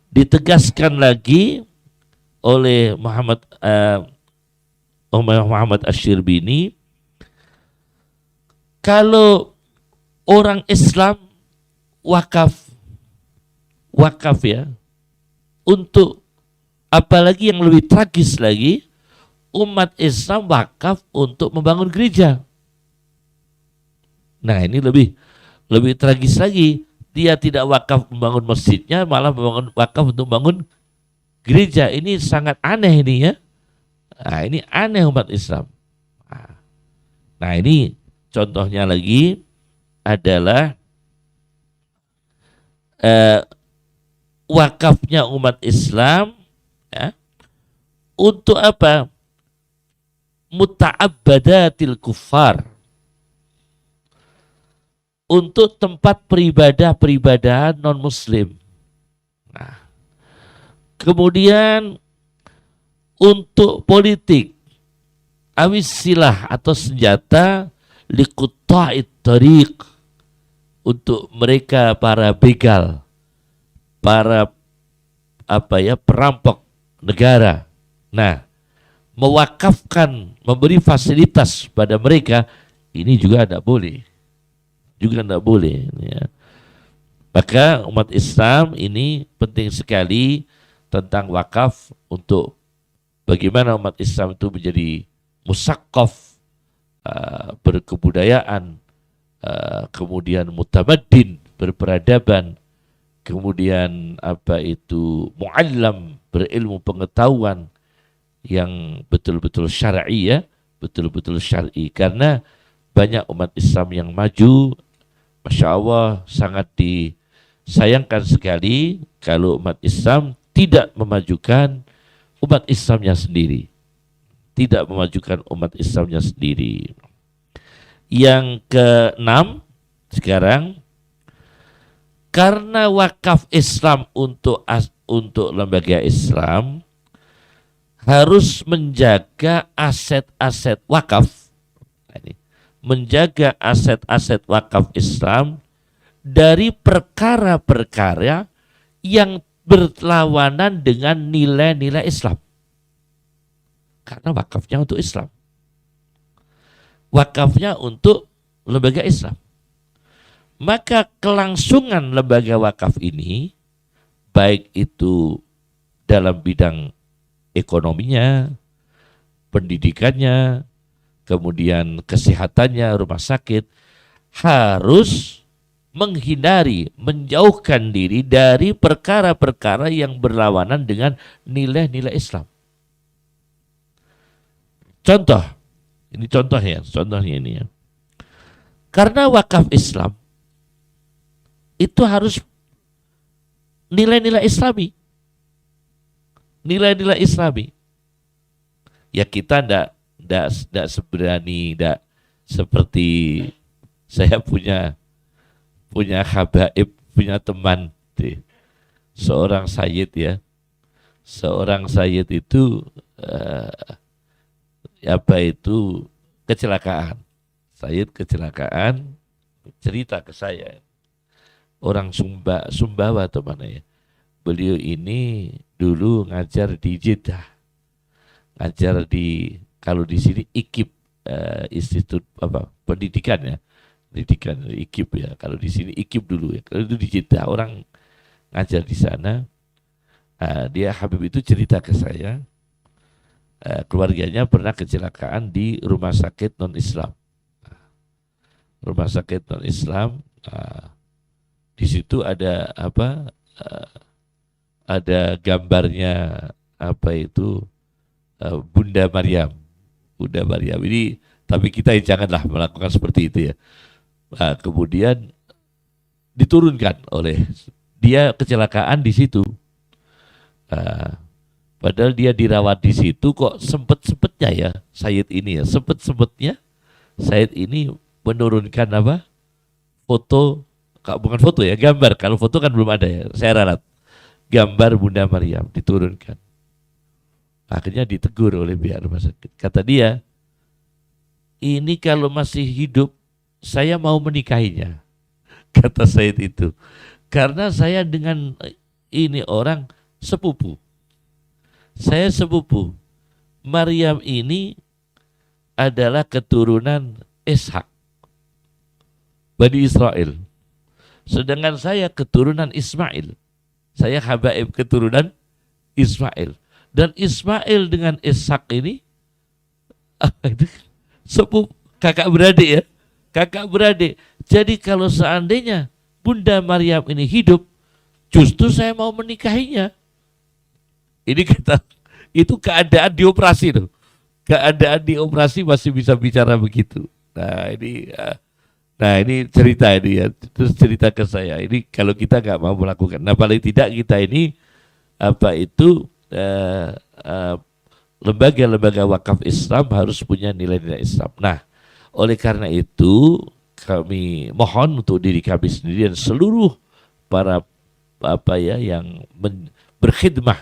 ditegaskan lagi oleh Muhammad Asy-Syirbini, kalau orang Islam wakaf ya, untuk apalagi yang lebih tragis lagi, umat Islam wakaf untuk membangun gereja. Nah, ini lebih tragis lagi. Dia tidak wakaf membangun masjidnya, malah wakaf untuk membangun gereja. Ini sangat aneh ini ya. Nah, ini aneh umat Islam. Nah, ini contohnya lagi adalah wakafnya umat Islam ya, untuk apa? Muta'abbadatil kuffar, untuk tempat peribadahan non-muslim. Nah, kemudian untuk politik, awis silah atau senjata liqutta'it tariq, untuk mereka para begal, para perampok negara. Nah, mewakafkan, memberi fasilitas pada mereka, ini juga tidak boleh. Ya. Maka umat Islam ini penting sekali tentang wakaf, untuk bagaimana umat Islam itu menjadi musaqqaf, berkebudayaan, kemudian mutamaddin, berperadaban, kemudian muallam, berilmu pengetahuan yang betul-betul syar'i ya, betul-betul syar'i. Karena banyak umat Islam yang maju, Masya Allah, sangat disayangkan sekali kalau umat Islam tidak memajukan umat Islamnya sendiri. Tidak memajukan umat Islamnya sendiri. Yang keenam sekarang, karena wakaf Islam untuk lembaga Islam harus menjaga aset-aset wakaf. Menjaga aset-aset wakaf Islam dari perkara-perkara yang berlawanan dengan nilai-nilai Islam. Karena wakafnya untuk Islam. Wakafnya untuk lembaga Islam. Maka kelangsungan lembaga wakaf ini, baik itu dalam bidang ekonominya, pendidikannya, kemudian kesehatannya, rumah sakit, harus menjauhkan diri dari perkara-perkara yang berlawanan dengan nilai-nilai Islam. Contohnya ini ya. Karena wakaf Islam itu harus nilai-nilai Islami. Nilai-nilai Islami. Ya kita tidak seberani, tidak seperti saya punya habaib, punya teman, seorang sayyid ya. Seorang sayyid itu kecelakaan. Sayyid kecelakaan, cerita ke saya. Orang Sumbawa atau mana ya. Beliau ini dulu ngajar di Jeddah. Ngajar kalau di sini IKIP, Institut pendidikan ya. Pendidikan IKIP ya. Kalau di sini IKIP dulu ya. Kalau itu di Jeddah, orang ngajar di sana. Dia Habib itu cerita ke saya, keluarganya pernah kecelakaan di rumah sakit non-Islam. Rumah sakit non-Islam, di situ ada ada gambarnya Bunda Maryam. Bunda Maryam ini, tapi kita janganlah melakukan seperti itu ya. Kemudian diturunkan dia kecelakaan di situ. Padahal dia dirawat di situ, kok sempet-sempetnya ya Sayyid ini ya, sempet-sempetnya Sayyid ini menurunkan foto, bukan foto ya, gambar. Kalau foto kan belum ada ya, saya ralat. Gambar Bunda Maryam diturunkan. Akhirnya ditegur oleh pihak rumah sakit. Kata dia, ini kalau masih hidup, saya mau menikahinya. Kata Sayyid itu. Karena saya dengan ini orang sepupu. Saya sepupu. Maryam ini adalah keturunan Ishak, Bani Israel. Sedangkan saya keturunan Ismail. Saya habaib keturunan Ismail. Dan Ismail dengan Ishak ini sepupu, kakak beradik ya. Kakak beradik. Jadi kalau seandainya Bunda Maryam ini hidup, justru saya mau menikahinya. Ini kata, itu keadaan dioperasi tuh. Keadaan dioperasi masih bisa bicara begitu. Nah ini cerita ini ya. Terus cerita ke saya. Ini kalau kita nggak mau melakukan. Nah paling tidak kita ini lembaga-lembaga wakaf Islam harus punya nilai-nilai Islam. Nah oleh karena itu kami mohon untuk diri kami sendiri dan seluruh para yang berkhidmah.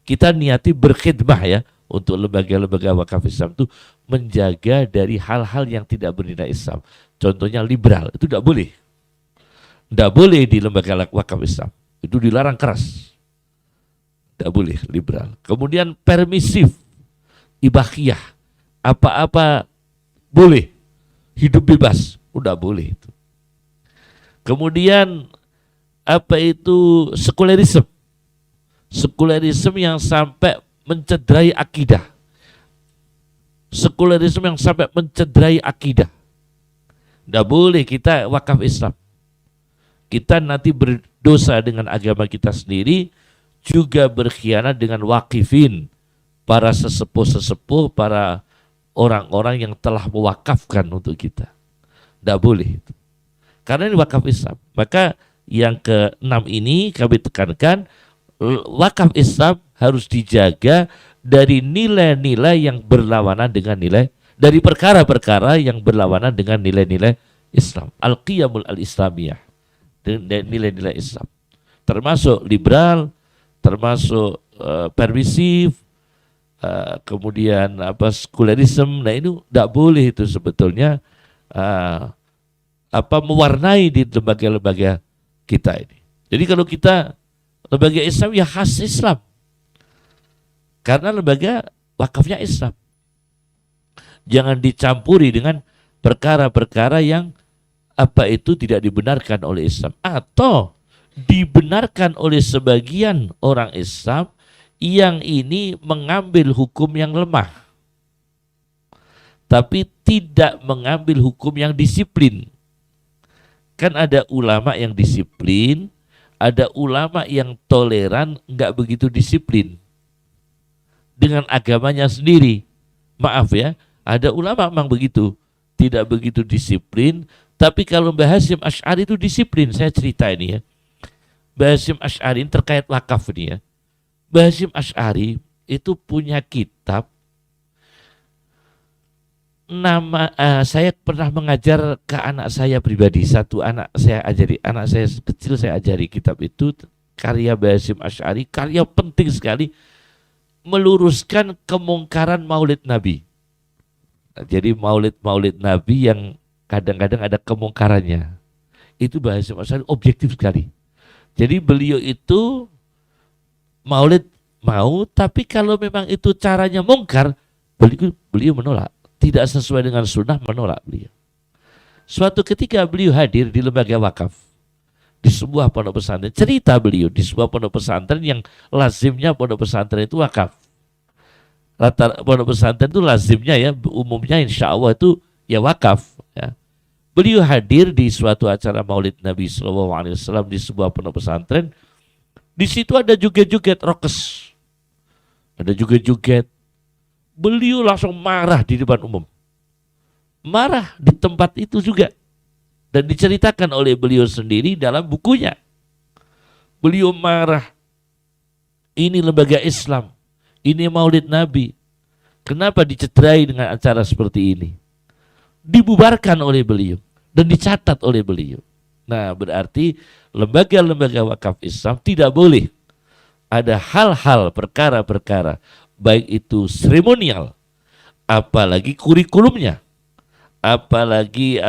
Kita niati berkhidmah ya untuk lembaga-lembaga wakaf Islam itu menjaga dari hal-hal yang tidak bernilai Islam. Contohnya liberal, itu tidak boleh. Tidak boleh di lembaga wakaf Islam. Itu dilarang keras. Tidak boleh liberal. Kemudian permisif, ibahiyah, apa-apa boleh. Hidup bebas, udah boleh itu. Kemudian sekulerisme. Sekulerisme yang sampai mencederai akidah. Sekulerisme yang sampai mencederai akidah. Tidak boleh kita wakaf Islam. Kita nanti berdosa dengan agama kita sendiri, juga berkhianat dengan wakifin, para sesepuh-sesepuh, para orang-orang yang telah mewakafkan untuk kita. Tidak boleh. Karena ini wakaf Islam. Maka yang ke-6 ini kami tekankan, wakaf Islam harus dijaga dari nilai-nilai yang berlawanan dengan nilai, dari perkara-perkara yang berlawanan dengan nilai-nilai Islam. Al-qiyamul al-islamiyah, nilai-nilai Islam. Termasuk liberal, termasuk permisif, kemudian sekulerisme. Nah ini tidak boleh itu sebetulnya mewarnai di lembaga-lembaga kita ini. Jadi kalau kita lembaga Islam ya khas Islam. Karena lembaga wakafnya Islam. Jangan dicampuri dengan perkara-perkara yang tidak dibenarkan oleh Islam. Atau dibenarkan oleh sebagian orang Islam yang ini mengambil hukum yang lemah. Tapi tidak mengambil hukum yang disiplin. Kan ada ulama yang disiplin, ada ulama yang toleran, nggak begitu disiplin dengan agamanya sendiri. Maaf ya, ada ulama memang begitu, tidak begitu disiplin. Tapi kalau Mbah Hasyim Asy'ari itu disiplin. Saya cerita ini ya, Mbah Hasyim Asy'ari terkait wakaf ini ya. Mbah Hasyim Asy'ari itu punya kitab. Saya pernah mengajar ke anak saya pribadi, satu anak saya kecil saya ajari kitab itu, karya Mbah Hasyim Asy'ari, karya penting sekali, meluruskan kemungkaran Maulid Nabi. Jadi Maulid Nabi yang kadang-kadang ada kemungkarannya, itu Mbah Hasyim Asy'ari objektif sekali. Jadi beliau itu Maulid mau, tapi kalau memang itu caranya mungkar, beliau menolak. Tidak sesuai dengan sunnah, menolak beliau. Suatu ketika beliau hadir di lembaga wakaf, di sebuah pondok pesantren. Cerita beliau di sebuah pondok pesantren yang lazimnya pondok pesantren itu wakaf. Pondok pesantren itu lazimnya ya, umumnya insya Allah itu ya wakaf. Ya. Beliau hadir di suatu acara Maulid Nabi SAW di sebuah pondok pesantren. Di situ ada joget-joget rokes, ada joget-joget. Beliau langsung marah di depan umum. Marah di tempat itu juga. Dan diceritakan oleh beliau sendiri dalam bukunya. Beliau marah. Ini lembaga Islam. Ini Maulid Nabi. Kenapa dicederai dengan acara seperti ini? Dibubarkan oleh beliau. Dan dicatat oleh beliau. Nah berarti lembaga-lembaga wakaf Islam tidak boleh ada hal-hal, perkara-perkara, baik itu seremonial, apalagi kurikulumnya, apalagi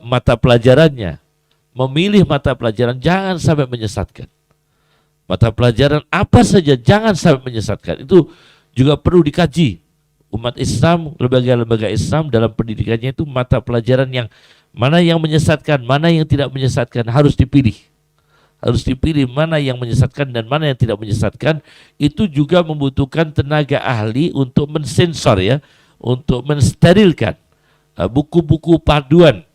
mata pelajarannya, memilih mata pelajaran jangan sampai menyesatkan. Mata pelajaran apa saja jangan sampai menyesatkan. Itu juga perlu dikaji. Umat Islam, lembaga-lembaga Islam dalam pendidikannya itu mata pelajaran yang mana yang menyesatkan, mana yang tidak menyesatkan harus dipilih. Harus dipilih mana yang menyesatkan dan mana yang tidak menyesatkan. Itu juga membutuhkan tenaga ahli untuk mensensor ya, untuk mensterilkan buku-buku paduan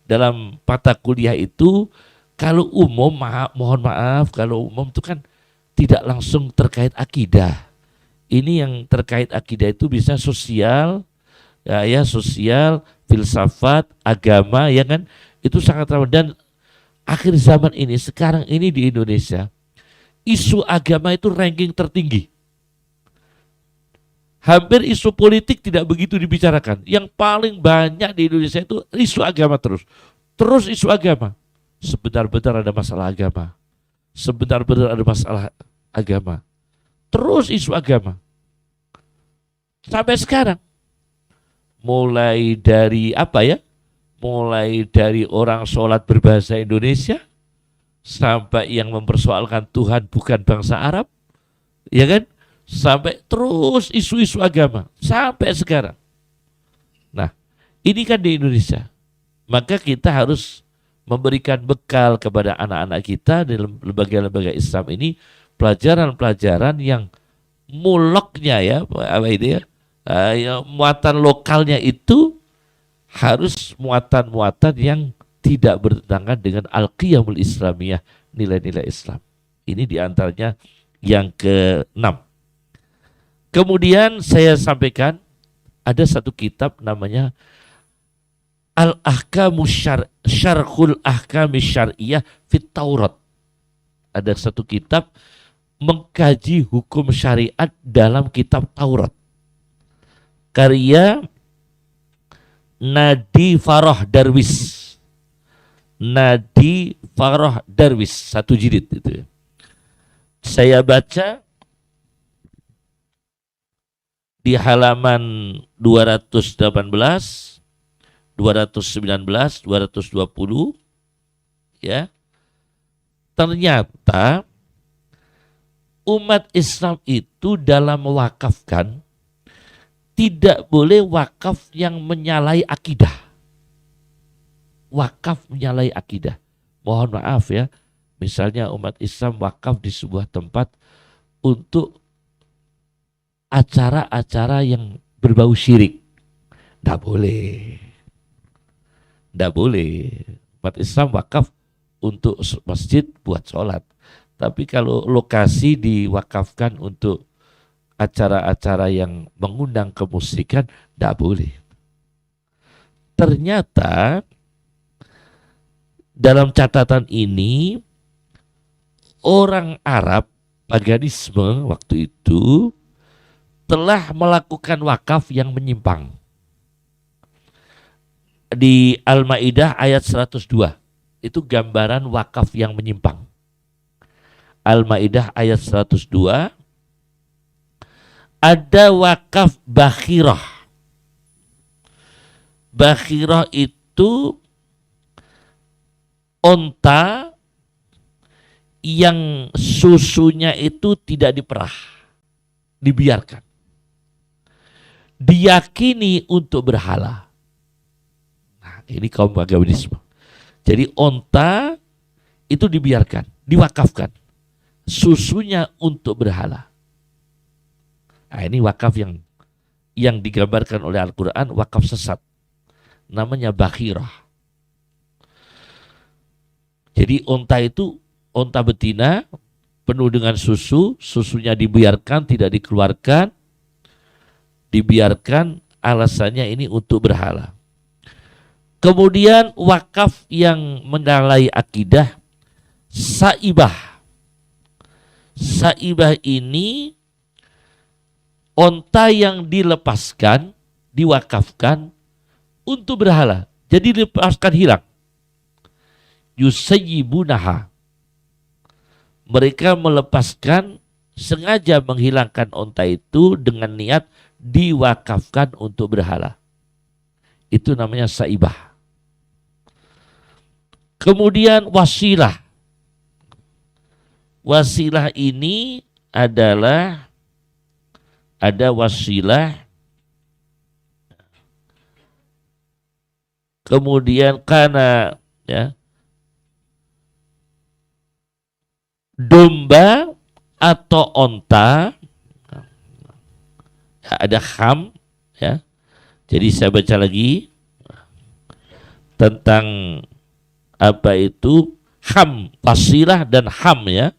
dalam mata kuliah itu. Kalau umum, mohon maaf, kalau umum itu kan tidak langsung terkait akidah. Ini yang terkait akidah itu bisa sosial, ya sosial, filsafat, agama, ya kan? Itu sangat ramah. Dan akhir zaman ini, sekarang ini di Indonesia, isu agama itu ranking tertinggi. Hampir isu politik tidak begitu dibicarakan. Yang paling banyak di Indonesia itu isu agama terus. Terus isu agama. Sebentar-bentar ada masalah agama. Sebentar-bentar ada masalah agama. Terus isu agama. Sampai sekarang. Mulai dari apa ya? Mulai dari orang sholat berbahasa Indonesia. Sampai yang mempersoalkan Tuhan bukan bangsa Arab. Ya kan? Sampai terus isu-isu agama. Sampai sekarang. Nah, ini kan di Indonesia. Maka kita harus memberikan bekal kepada anak-anak kita di lembaga-lembaga Islam ini pelajaran-pelajaran yang muloknya ya, apa itu ya, muatan lokalnya itu harus muatan-muatan yang tidak bertentangan dengan al-qiyamul islamiyah, nilai-nilai Islam. Ini diantaranya yang ke-6. Kemudian saya sampaikan ada satu kitab namanya Al-Ahkamu Syarhul Ahkami Syar'iyah Fit Taurat. Ada satu kitab mengkaji hukum syariat dalam kitab Taurat. Karya Nadi Farah Darwis. Nadi Farah Darwis, 1 jilid itu. Saya baca di halaman 218, 219, 220 ya. Ternyata umat Islam itu dalam mewakafkan tidak boleh wakaf yang menyalahi akidah. Wakaf menyalahi akidah. Mohon maaf ya. Misalnya umat Islam wakaf di sebuah tempat untuk acara-acara yang berbau syirik. Tidak boleh. Tidak boleh. Umat Islam wakaf untuk masjid buat sholat. Tapi kalau lokasi diwakafkan untuk acara-acara yang mengundang kemusyrikan, tidak boleh. Ternyata dalam catatan ini orang Arab paganisme waktu itu telah melakukan wakaf yang menyimpang. Di Al-Maidah ayat 102 itu gambaran wakaf yang menyimpang. Al-Maidah ayat 102 ada wakaf bakhirah. Bakhirah itu onta yang susunya itu tidak diperah, dibiarkan. Diyakini untuk berhala. Nah, ini kaum agamisme. Jadi onta itu dibiarkan, diwakafkan. Susunya untuk berhala. Nah, ini wakaf yang digambarkan oleh Al-Quran, wakaf sesat. Namanya bakhirah. Jadi onta itu onta betina penuh dengan susu, susunya dibiarkan, tidak dikeluarkan, dibiarkan, alasannya ini untuk berhala. Kemudian wakaf yang menyalahi akidah, saibah. Saibah ini onta yang dilepaskan, diwakafkan untuk berhala. Jadi dilepaskan hilang. Yusayyibunaha. Mereka melepaskan, sengaja menghilangkan onta itu dengan niat diwakafkan untuk berhala. Itu namanya saibah. Kemudian wasilah. Wasilah ini adalah ada wasilah, kemudian karena ya domba atau onta, ada kham ya. Jadi saya baca lagi tentang apa itu kham, wasilah dan ham ya.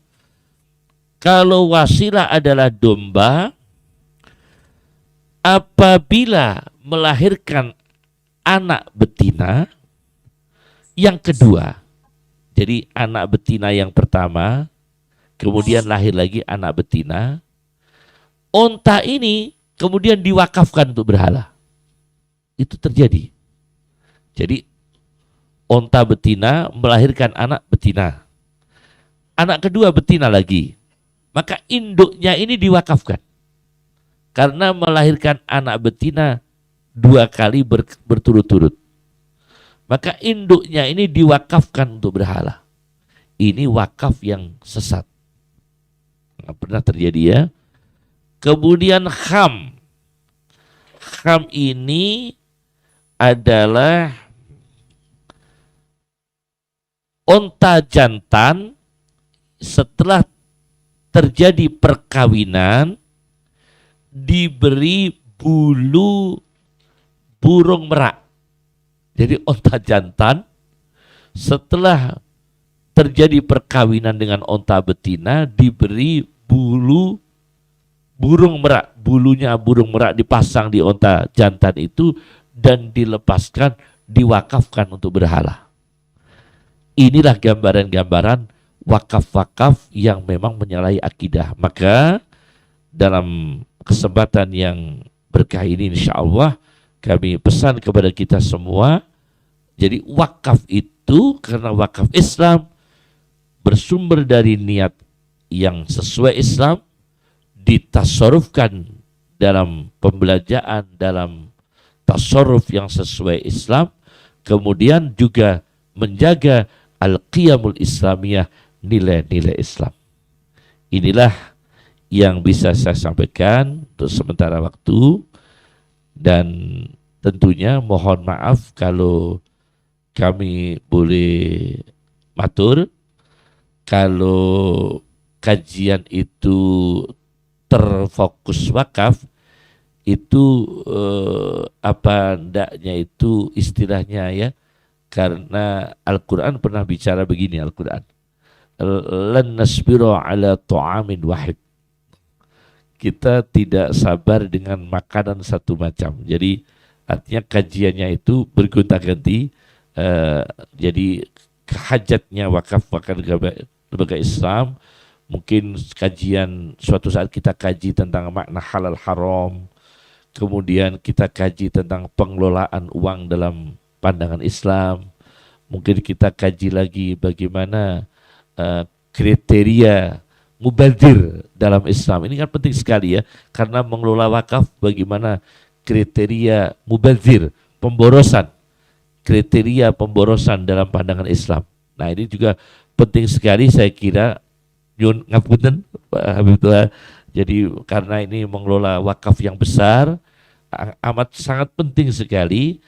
Kalau wasilah adalah domba, apabila melahirkan anak betina yang kedua, jadi anak betina yang pertama, kemudian lahir lagi anak betina, onta ini kemudian diwakafkan untuk berhala. Itu terjadi. Jadi onta betina melahirkan anak betina, anak kedua betina lagi, maka induknya ini diwakafkan. Karena melahirkan anak betina 2 kali berturut-turut, maka induknya ini diwakafkan untuk berhala. Ini wakaf yang sesat, nggak pernah terjadi ya. Kemudian kham. Kham ini adalah onta jantan setelah terjadi perkawinan diberi bulu burung merak. Jadi onta jantan setelah terjadi perkawinan dengan onta betina diberi bulu burung merak. Bulunya burung merak dipasang di onta jantan itu dan dilepaskan, diwakafkan untuk berhala. Inilah gambaran-gambaran wakaf-wakaf yang memang menyalahi akidah. Maka dalam kesempatan yang berkah ini insya Allah kami pesan kepada kita semua, jadi wakaf itu karena wakaf Islam bersumber dari niat yang sesuai Islam, ditasarrufkan dalam pembelanjaan, dalam tasarruf yang sesuai Islam, kemudian juga menjaga al-qiyamul islamiyah, nilai-nilai Islam. Inilah yang bisa saya sampaikan untuk sementara waktu, dan tentunya mohon maaf kalau kami boleh matur kalau kajian itu terfokus wakaf itu apa ndaknya itu istilahnya ya, karena Al-Quran pernah bicara begini, Al-Quran lan nasbiru ala ta'amin wahid, kita tidak sabar dengan makanan satu macam. Jadi artinya kajiannya itu bergonta-ganti. Jadi hajatnya wakaf lembaga Islam, mungkin kajian suatu saat kita kaji tentang makna halal haram, kemudian kita kaji tentang pengelolaan uang dalam pandangan Islam, mungkin kita kaji lagi bagaimana kriteria mubadzir dalam Islam. Ini kan penting sekali ya, karena mengelola wakaf bagaimana kriteria mubadzir, pemborosan, kriteria pemborosan dalam pandangan Islam. Nah ini juga penting sekali saya kira, Yun ngapunten Pak Habibullah. Jadi karena ini mengelola wakaf yang besar, amat sangat penting sekali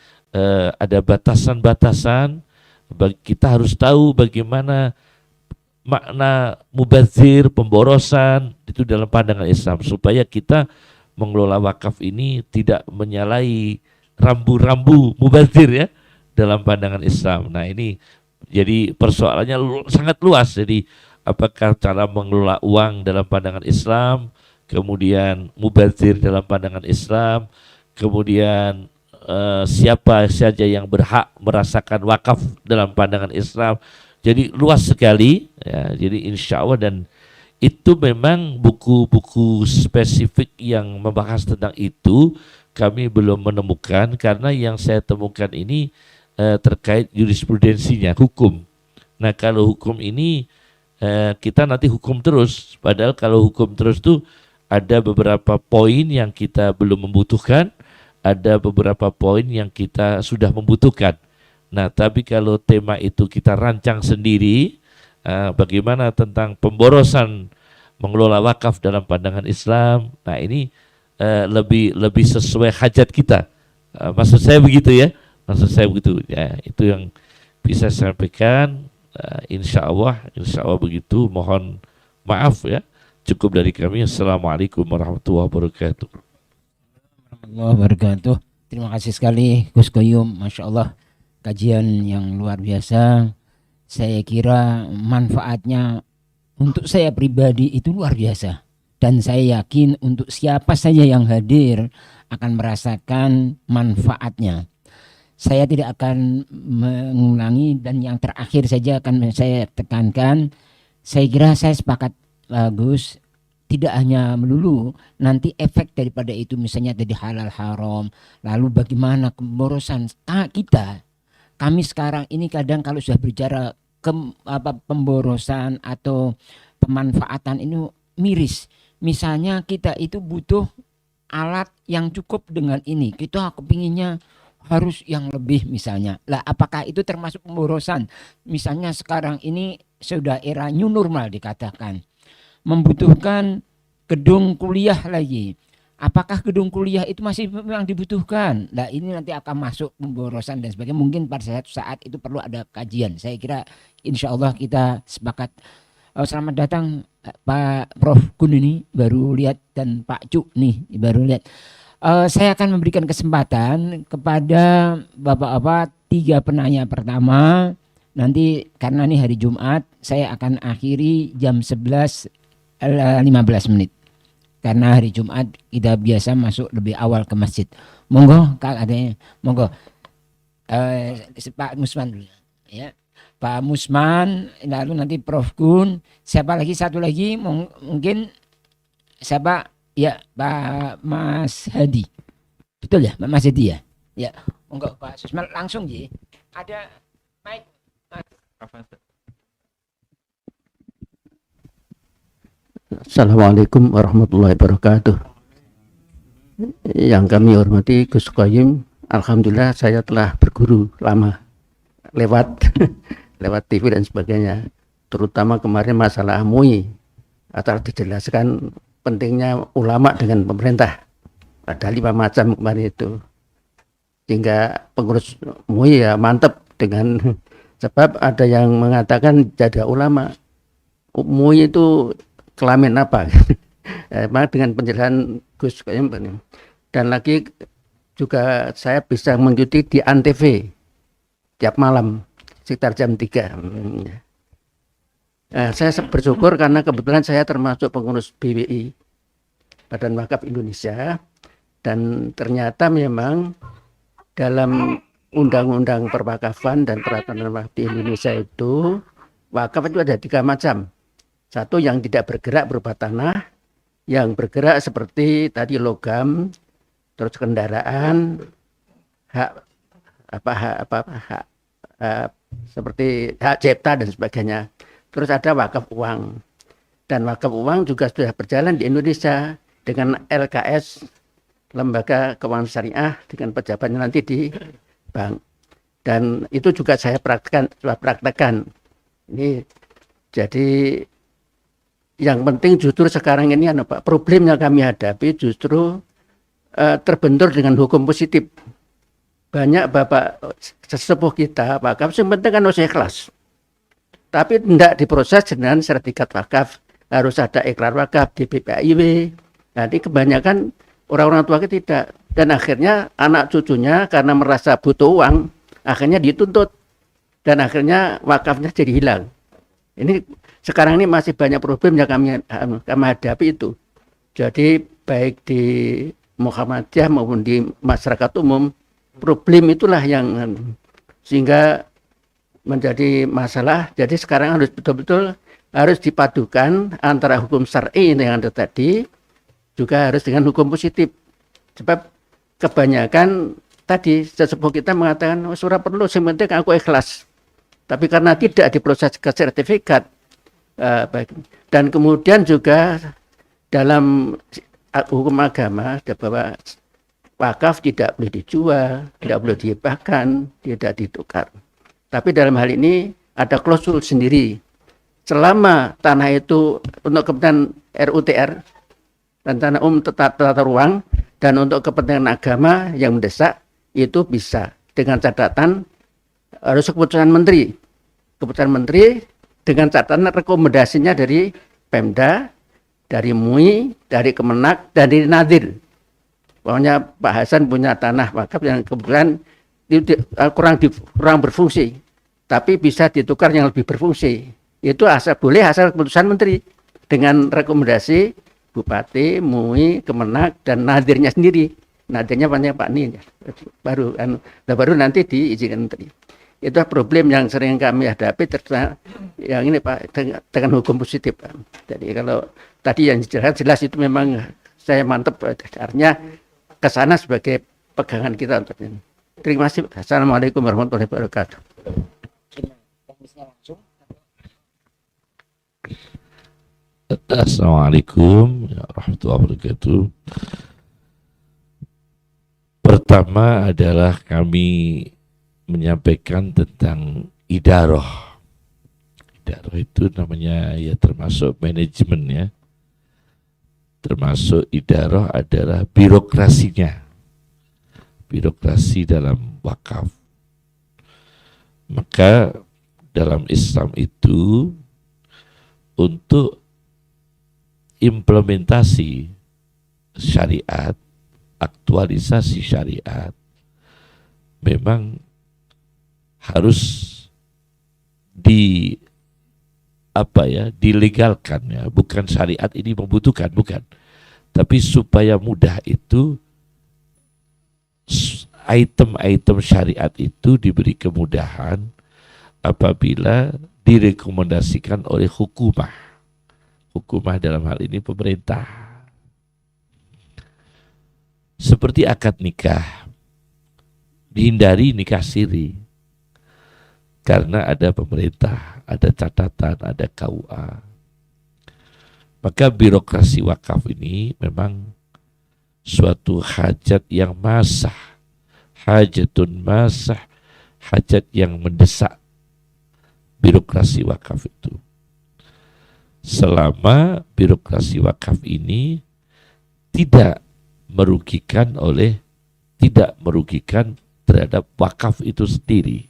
ada batasan-batasan. Kita harus tahu bagaimana makna mubazir, pemborosan itu dalam pandangan Islam, supaya kita mengelola wakaf ini tidak menyalahi rambu-rambu mubazir ya dalam pandangan Islam. Nah ini jadi persoalannya sangat luas. Jadi apakah cara mengelola uang dalam pandangan Islam, kemudian mubazir dalam pandangan Islam, kemudian siapa saja yang berhak merasakan wakaf dalam pandangan Islam. Jadi luas sekali ya. Jadi insya Allah, dan itu memang buku-buku spesifik yang membahas tentang itu kami belum menemukan, karena yang saya temukan ini terkait jurisprudensinya, hukum. Nah kalau hukum ini kita nanti hukum terus, padahal kalau hukum terus tuh ada beberapa poin yang kita belum membutuhkan, ada beberapa poin yang kita sudah membutuhkan. Nah, tapi kalau tema itu kita rancang sendiri, bagaimana tentang pemborosan mengelola wakaf dalam pandangan Islam. Nah, ini lebih sesuai hajat kita. Maksud saya begitu ya. Maksud saya begitu. Ya, itu yang bisa saya sampaikan. Insya Allah begitu. Mohon maaf ya. Cukup dari kami. Assalamualaikum warahmatullahi wabarakatuh. Warahmatullahi wabarakatuh. Terima kasih sekali Gus Qayyum, Masya Allah, kajian yang luar biasa. Saya kira manfaatnya untuk saya pribadi itu luar biasa. Dan saya yakin untuk siapa saja yang hadir akan merasakan manfaatnya. Saya tidak akan mengulangi, dan yang terakhir saja akan saya tekankan. Saya kira saya sepakat Gus, tidak hanya melulu nanti efek daripada itu misalnya jadi halal haram, lalu bagaimana pemborosan kita. Kami sekarang ini kadang kalau sudah bicara pemborosan atau pemanfaatan ini miris. Misalnya kita itu butuh alat yang cukup dengan ini, kita kepinginnya harus yang lebih misalnya. Lah apakah itu termasuk pemborosan? Misalnya sekarang ini sudah era new normal dikatakan, membutuhkan gedung kuliah lagi. Apakah gedung kuliah itu masih memang dibutuhkan? Nah ini nanti akan masuk pemborosan dan sebagainya. Mungkin pada saat itu perlu ada kajian. Saya kira insya Allah kita sepakat. Selamat datang Pak Prof Gun ini baru lihat, dan Pak Cuk nih baru lihat. Saya akan memberikan kesempatan kepada Bapak-bapak 3 penanya pertama. Nanti karena ini hari Jumat, saya akan akhiri jam 11.15 menit. Karena hari Jumat kita biasa masuk lebih awal ke masjid. Monggo Kak, adanya. Monggo. Pak Musman dulu ya. Pak Musman, lalu nanti Prof Gun, siapa lagi, satu lagi mungkin siapa ya, Pak Mas Hadi. Betul ya, Mas Hadi ya? Ya, monggo Pak Musman langsung ji. Ada mic. Assalamualaikum warahmatullahi wabarakatuh. Yang kami hormati Gus Qayyum, alhamdulillah saya telah berguru lama lewat TV dan sebagainya. Terutama kemarin masalah MUI, atau dijelaskan pentingnya ulama dengan pemerintah. Ada 5 macam kemarin itu. Sehingga pengurus MUI ya mantep dengan sebab ada yang mengatakan jadah ulama. MUI itu kelamin apa? Dengan penjelasan Gus Qayyum. Dan lagi juga saya bisa mengikuti di Antv tiap malam sekitar jam 3. Saya bersyukur karena kebetulan saya termasuk pengurus BWI, Badan Wakaf Indonesia, dan ternyata memang dalam undang-undang perwakafan dan peraturan wakaf di Indonesia itu wakaf itu ada 3 macam. Satu yang tidak bergerak berupa tanah, yang bergerak seperti tadi logam, terus kendaraan, seperti hak cipta dan sebagainya. Terus ada wakaf uang. Dan wakaf uang juga sudah berjalan di Indonesia dengan LKS, Lembaga Keuangan Syariah, dengan pejabatnya nanti di bank. Dan itu juga saya praktekkan. Ini jadi yang penting justru sekarang ini Pak, problemnya kami hadapi justru terbentur dengan hukum positif. Banyak bapak sesepuh kita wakaf yang penting kan harus ikhlas, tapi tidak diproses dengan sertifikat wakaf, harus ada ikrar wakaf di BPIW. Nanti kebanyakan orang-orang tua kita tidak, dan akhirnya anak cucunya karena merasa butuh uang akhirnya dituntut, dan akhirnya wakafnya jadi hilang. Ini sekarang ini masih banyak problem yang kami hadapi itu. Jadi baik di Muhammadiyah maupun di masyarakat umum, problem itulah yang sehingga menjadi masalah. Jadi sekarang harus betul-betul harus dipadukan antara hukum syar'i yang ada tadi juga harus dengan hukum positif. Sebab kebanyakan tadi sesepuh kita mengatakan surah perlu, yang penting aku ikhlas. Tapi karena tidak diproses ke sertifikat, dan kemudian juga dalam hukum agama bahwa wakaf tidak boleh dijual, tidak boleh dihibahkan, tidak ditukar. Tapi dalam hal ini ada klausul sendiri. Selama tanah itu untuk kepentingan RUTR, rencana umum tata ruang, dan untuk kepentingan agama yang mendesak, itu bisa. Dengan catatan harus keputusan menteri. Keputusan menteri dengan catatan rekomendasinya dari Pemda, dari MUI, dari Kemenak, dari Nadir. Pokoknya Pak Hasan punya tanah wakaf yang kebetulan kurang berfungsi, tapi bisa ditukar yang lebih berfungsi. Itu boleh asal keputusan menteri dengan rekomendasi Bupati, MUI, Kemenak, dan Nadirnya sendiri. Nadirnya banyak Pak Ni, baru nanti diizinkan menteri. Itu problem yang sering kami hadapi yang ini Pak dengan hukum positif. Jadi kalau tadi yang jelas itu memang saya mantap, artinya ke sana sebagai pegangan kita untuk ini. Terima kasih. Assalamualaikum warahmatullahi wabarakatuh. Assalamualaikum warahmatullahi wabarakatuh. Pertama adalah kami menyampaikan tentang idaroh. Idaroh itu namanya ya termasuk manajemen ya. Termasuk idaroh adalah birokrasinya. Birokrasi dalam wakaf. Maka dalam Islam itu untuk implementasi syariat, aktualisasi syariat, memang harus dilegalkan ya. Bukan syariat ini membutuhkan, bukan. Tapi supaya mudah itu item-item syariat itu diberi kemudahan apabila direkomendasikan oleh hukumah. Hukumah dalam hal ini pemerintah. Seperti akad nikah, dihindari nikah siri. Karena ada pemerintah, ada catatan, ada KUA. Maka birokrasi wakaf ini memang suatu hajat yang masah. Hajatun masah, hajat yang mendesak birokrasi wakaf itu. Selama birokrasi wakaf ini tidak merugikan terhadap wakaf itu sendiri.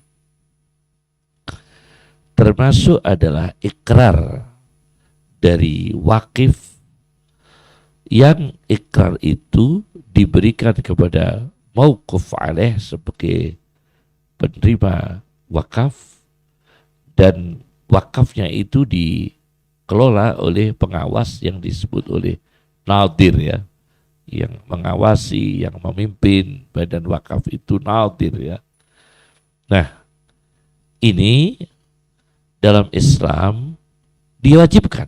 Termasuk adalah ikrar dari wakif yang ikrar itu diberikan kepada mauquf alaih sebagai penerima wakaf, dan wakafnya itu dikelola oleh pengawas yang disebut oleh nadir ya, yang mengawasi, yang memimpin badan wakaf itu nadir ya. Nah, ini dalam Islam diwajibkan.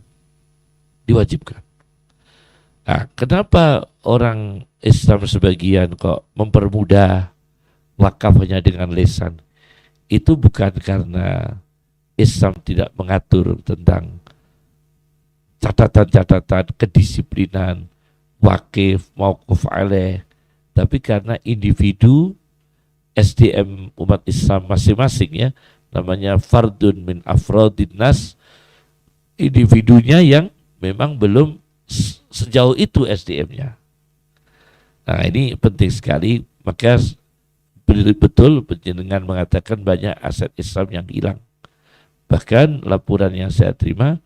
Nah, kenapa orang Islam sebagian kok mempermudah wakaf hanya dengan lisan? Itu bukan karena Islam tidak mengatur tentang catatan-catatan kedisiplinan wakif, mauquf alaih, tapi karena individu SDM umat Islam masing-masing ya, namanya fardun min afrodin nas, individunya yang memang belum sejauh itu SDM-nya. Nah, ini penting sekali. Maka betul dengan mengatakan banyak aset Islam yang hilang. Bahkan laporan yang saya terima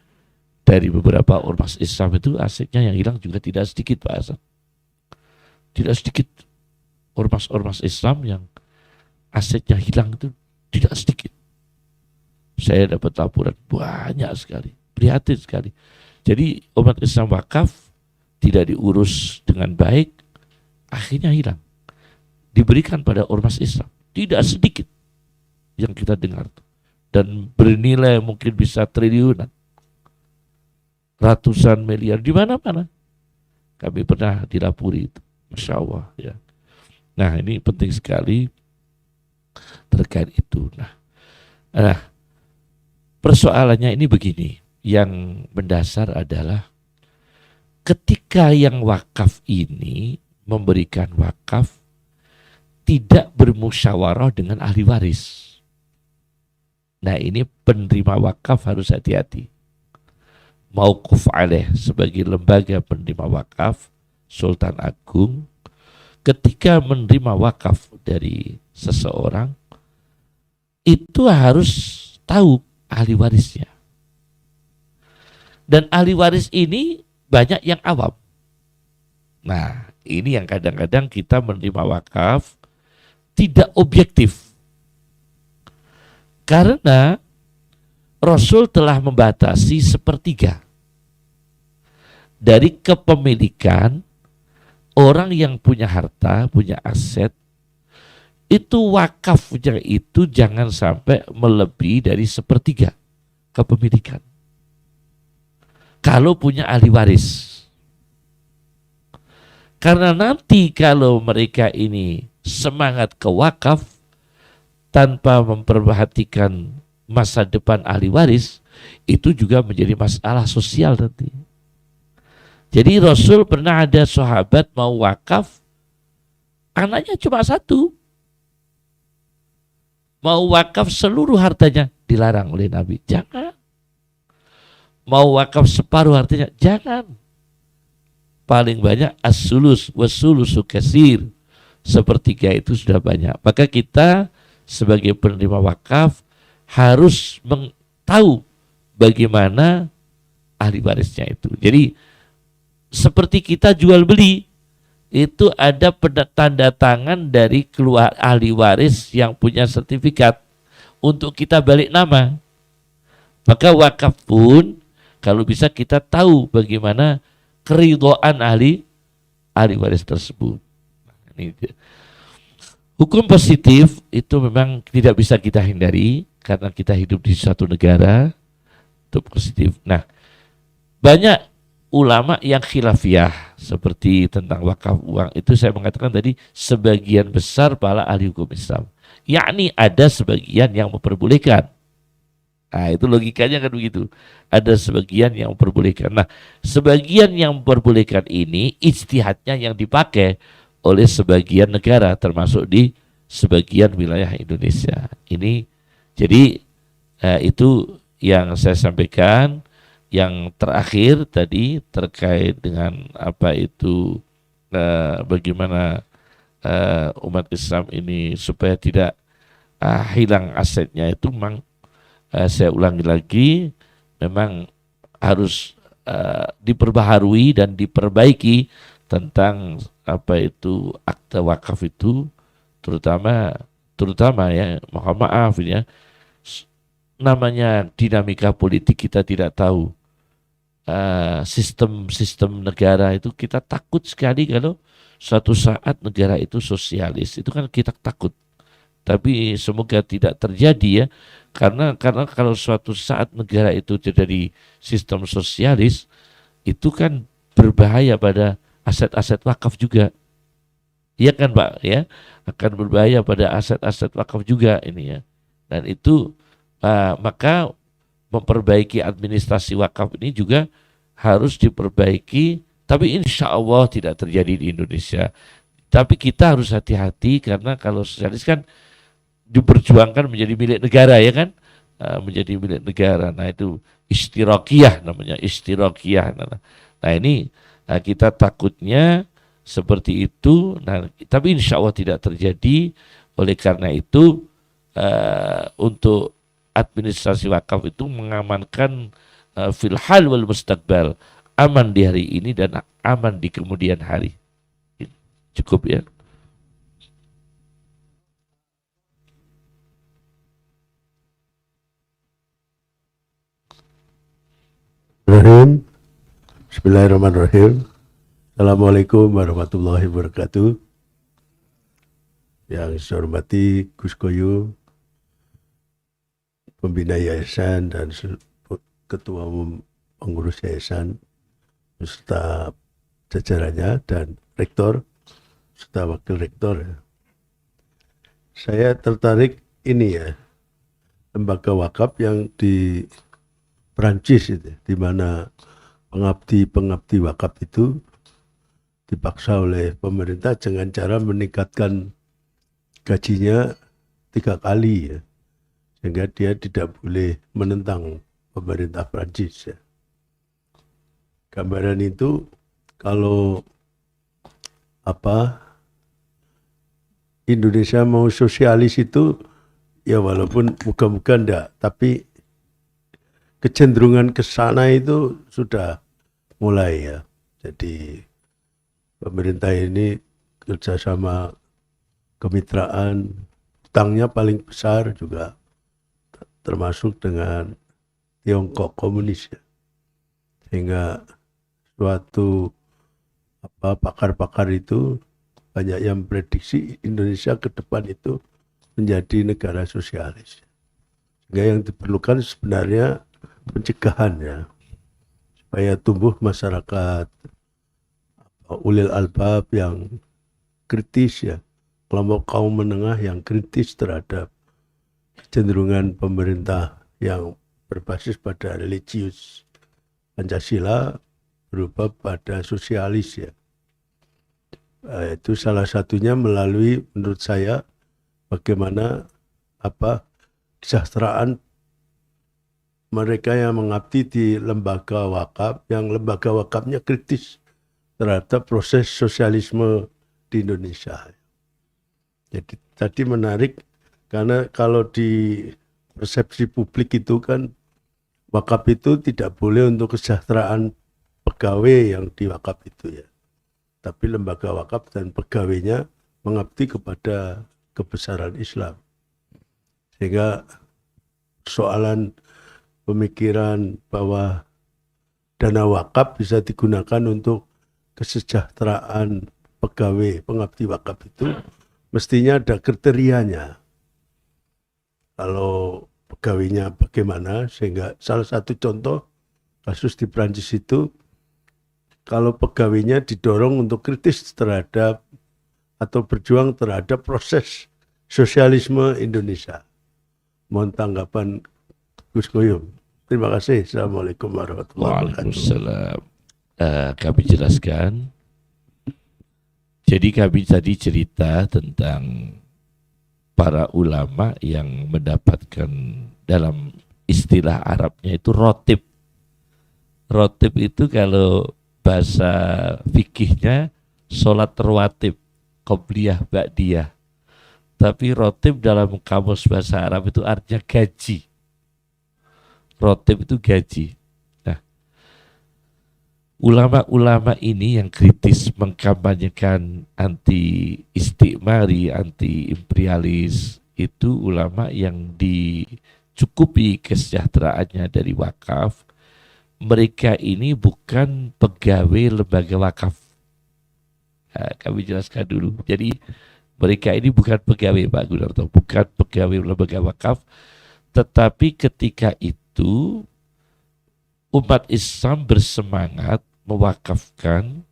dari beberapa ormas Islam itu asetnya yang hilang juga tidak sedikit, Pak Hasan. Tidak sedikit ormas-ormas Islam yang asetnya hilang itu tidak sedikit. Saya dapat laporan banyak sekali, prihatin sekali. Jadi umat Islam wakaf tidak diurus dengan baik, akhirnya hilang. Diberikan pada ormas Islam, tidak sedikit yang kita dengar. Dan bernilai mungkin bisa triliunan, ratusan miliar di mana-mana. Kami pernah dilapuri itu, Masya Allah ya. Nah, ini penting sekali terkait itu. Nah, persoalannya ini begini, yang mendasar adalah ketika yang wakaf ini memberikan wakaf tidak bermusyawarah dengan ahli waris. Nah ini penerima wakaf harus hati-hati. Mauquf alaih sebagai lembaga penerima wakaf, Sultan Agung ketika menerima wakaf dari seseorang itu harus tahu ahli warisnya. Dan ahli waris ini banyak yang awam. Nah ini yang kadang-kadang kita menerima wakaf tidak objektif. Karena Rasul telah membatasi sepertiga dari kepemilikan orang yang punya harta, punya aset, itu wakafnya itu jangan sampai melebihi dari sepertiga kepemilikan. Kalau punya ahli waris. Karena nanti kalau mereka ini semangat ke wakaf tanpa memperhatikan masa depan ahli waris, itu juga menjadi masalah sosial nanti. Jadi Rasul pernah ada sahabat mau wakaf, anaknya cuma satu. Mau wakaf seluruh hartanya, dilarang oleh Nabi. Jangan. Mau wakaf separuh hartanya, jangan. Paling banyak as-sulus was-sulusu katsir. Sepertiga itu sudah banyak. Maka kita sebagai penerima wakaf harus tahu bagaimana ahli warisnya itu. Jadi seperti kita jual beli, itu ada tanda tangan dari keluar ahli waris yang punya sertifikat untuk kita balik nama. Maka wakaf pun kalau bisa kita tahu bagaimana keridhaan ahli waris tersebut. Ini hukum positif itu memang tidak bisa kita hindari karena kita hidup di suatu negara itu positif. Nah, banyak ulama yang khilafiyah seperti tentang wakaf uang itu saya mengatakan tadi sebagian besar para ahli hukum Islam, yakni ada sebagian yang memperbolehkan. Nah, itu logikanya kan begitu. Ada sebagian yang memperbolehkan. Nah, sebagian yang memperbolehkan ini ijtihadnya yang dipakai oleh sebagian negara termasuk di sebagian wilayah Indonesia. Ini jadi itu yang saya sampaikan. Yang terakhir tadi terkait dengan apa itu bagaimana umat Islam ini supaya tidak hilang asetnya itu memang saya ulangi lagi memang harus diperbaharui dan diperbaiki tentang apa itu akta wakaf itu terutama ya mohon maaf ya namanya dinamika politik kita tidak tahu sistem negara itu kita takut sekali kalau suatu saat negara itu sosialis itu kan kita takut tapi semoga tidak terjadi ya karena kalau suatu saat negara itu terjadi sistem sosialis itu kan berbahaya pada aset-aset wakaf juga ya kan Pak ya akan berbahaya pada aset-aset wakaf juga ini ya dan itu maka memperbaiki administrasi wakaf ini juga harus diperbaiki tapi insya Allah tidak terjadi di Indonesia tapi kita harus hati-hati karena kalau sosialis kan diperjuangkan menjadi milik negara ya kan menjadi milik negara nah itu istirakiyah namanya istirakiyah nah ini kita takutnya seperti itu nah tapi insya Allah tidak terjadi oleh karena itu untuk administrasi wakaf itu mengamankan fil hal wal mustaqbal aman di hari ini dan aman di kemudian hari. Cukup ya. Bismillahirrahmanirrahim. Assalamualaikum warahmatullahi wabarakatuh. Yang saya hormati Gus Koyo, pembina yayasan dan ketua umum pengurus yayasan beserta jajarannya dan rektor serta wakil rektor. Saya tertarik ini ya lembaga wakaf yang di Perancis itu, di mana pengabdi wakaf itu dipaksa oleh pemerintah dengan cara meningkatkan gajinya 3 kali ya. sehingga dia tidak boleh menentang pemerintah Prancis ya. Gambaran itu kalau Indonesia mau sosialis itu ya walaupun moga-moga enggak, tapi kecenderungan ke sana itu sudah mulai ya. Jadi pemerintah ini kerjasama kemitraan, utangnya paling besar juga termasuk dengan Tiongkok komunis ya. Sehingga suatu pakar-pakar itu banyak yang prediksi Indonesia ke depan itu menjadi negara sosialis. Sehingga yang diperlukan sebenarnya pencegahan ya, supaya tumbuh masyarakat ulil albab yang kritis ya, kelompok kaum menengah yang kritis terhadap kecenderungan pemerintah yang berbasis pada religius Pancasila berubah pada sosialis ya. Itu salah satunya melalui menurut saya bagaimana kesejahteraan mereka yang mengabdi di lembaga wakaf, yang lembaga wakafnya kritis terhadap proses sosialisme di Indonesia. Jadi tadi menarik karena kalau di persepsi publik itu kan wakaf itu tidak boleh untuk kesejahteraan pegawai yang di wakaf itu ya. Tapi lembaga wakaf dan pegawainya mengabdi kepada kebesaran Islam. Sehingga soalan pemikiran bahwa dana wakaf bisa digunakan untuk kesejahteraan pegawai pengabdi wakaf itu mestinya ada kriterianya. Kalau pegawainya bagaimana, sehingga salah satu contoh kasus di Prancis itu kalau pegawainya didorong untuk kritis terhadap atau berjuang terhadap proses sosialisme Indonesia. Mohon tanggapan Gus Koyum. Terima kasih. Assalamualaikum warahmatullahi wabarakatuh. Waalaikumsalam. Kami jelaskan. Jadi kami tadi cerita tentang para ulama yang mendapatkan dalam istilah Arabnya itu rotib. Rotib itu kalau bahasa fikihnya sholat rawatib, qobliyah, ba'diyah. Tapi rotib dalam kamus bahasa Arab itu artinya gaji. Rotib itu gaji. Nah, ulama-ulama ini yang kritis mengkampanyekan anti istikmari, anti imperialis, itu ulama yang dicukupi kesejahteraannya dari wakaf. Mereka ini bukan pegawai lembaga wakaf. Nah, kami jelaskan dulu. Jadi mereka ini bukan pegawai, Pak Gunarto, bukan pegawai lembaga wakaf. Tetapi ketika itu umat Islam bersemangat mewakafkan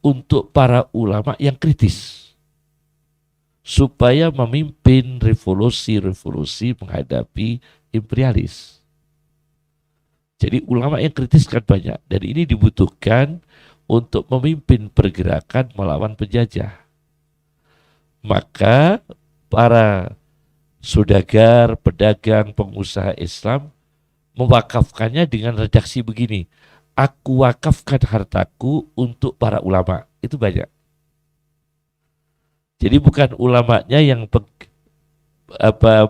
untuk para ulama yang kritis supaya memimpin revolusi-revolusi menghadapi imperialis. Jadi ulama yang kritis kan banyak, dan ini dibutuhkan untuk memimpin pergerakan melawan penjajah. Maka para saudagar, pedagang, pengusaha Islam mewakafkannya dengan redaksi begini: aku wakafkan hartaku untuk para ulama. Itu banyak. Jadi bukan ulamanya yang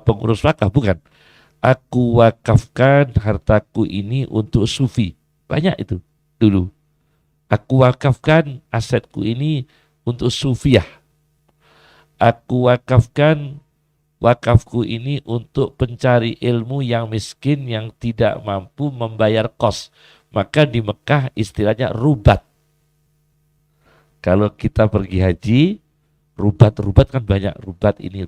pengurus wakaf, bukan. Aku wakafkan hartaku ini untuk sufi. Banyak itu dulu. Aku wakafkan asetku ini untuk sufiah. Aku wakafkan wakafku ini untuk pencari ilmu yang miskin, yang tidak mampu membayar kos. Maka di Mekah istilahnya rubat. Kalau kita pergi haji, rubat kan banyak, rubat ini.